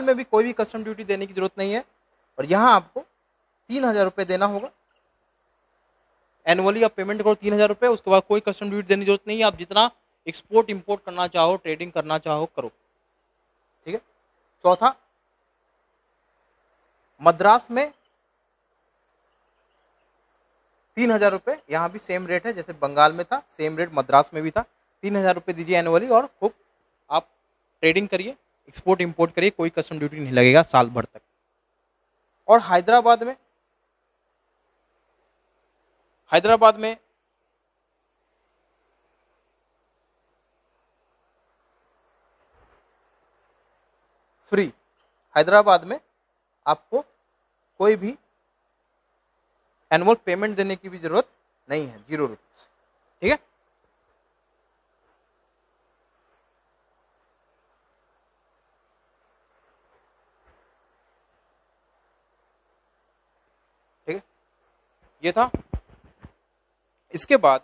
A: में भी कोई भी कस्टम ड्यूटी देने की जरूरत नहीं है, और यहां आपको 3,000 रुपए देना होगा। एनुअली आप पेमेंट करो 3,000 रुपए, उसके बाद कोई कस्टम ड्यूटी देने की जरूरत नहीं है। आप जितना एक्सपोर्ट इंपोर्ट करना चाहो, ट्रेडिंग करना चाहो, करो। ठीक है। चौथा, मद्रास में 3,000 रुपए, यहां भी सेम रेट है जैसे बंगाल में था, सेम रेट मद्रास में भी था। 3,000 रुपए दीजिए एनुअली और खूब आप ट्रेडिंग करिए, एक्सपोर्ट इंपोर्ट करिए, कोई कस्टम ड्यूटी नहीं लगेगा साल भर तक। और हैदराबाद में फ्री, हैदराबाद में आपको कोई भी एनुअल पेमेंट देने की भी जरूरत नहीं है, 0 रुपीज। ठीक है। ठीक है, ये था। इसके बाद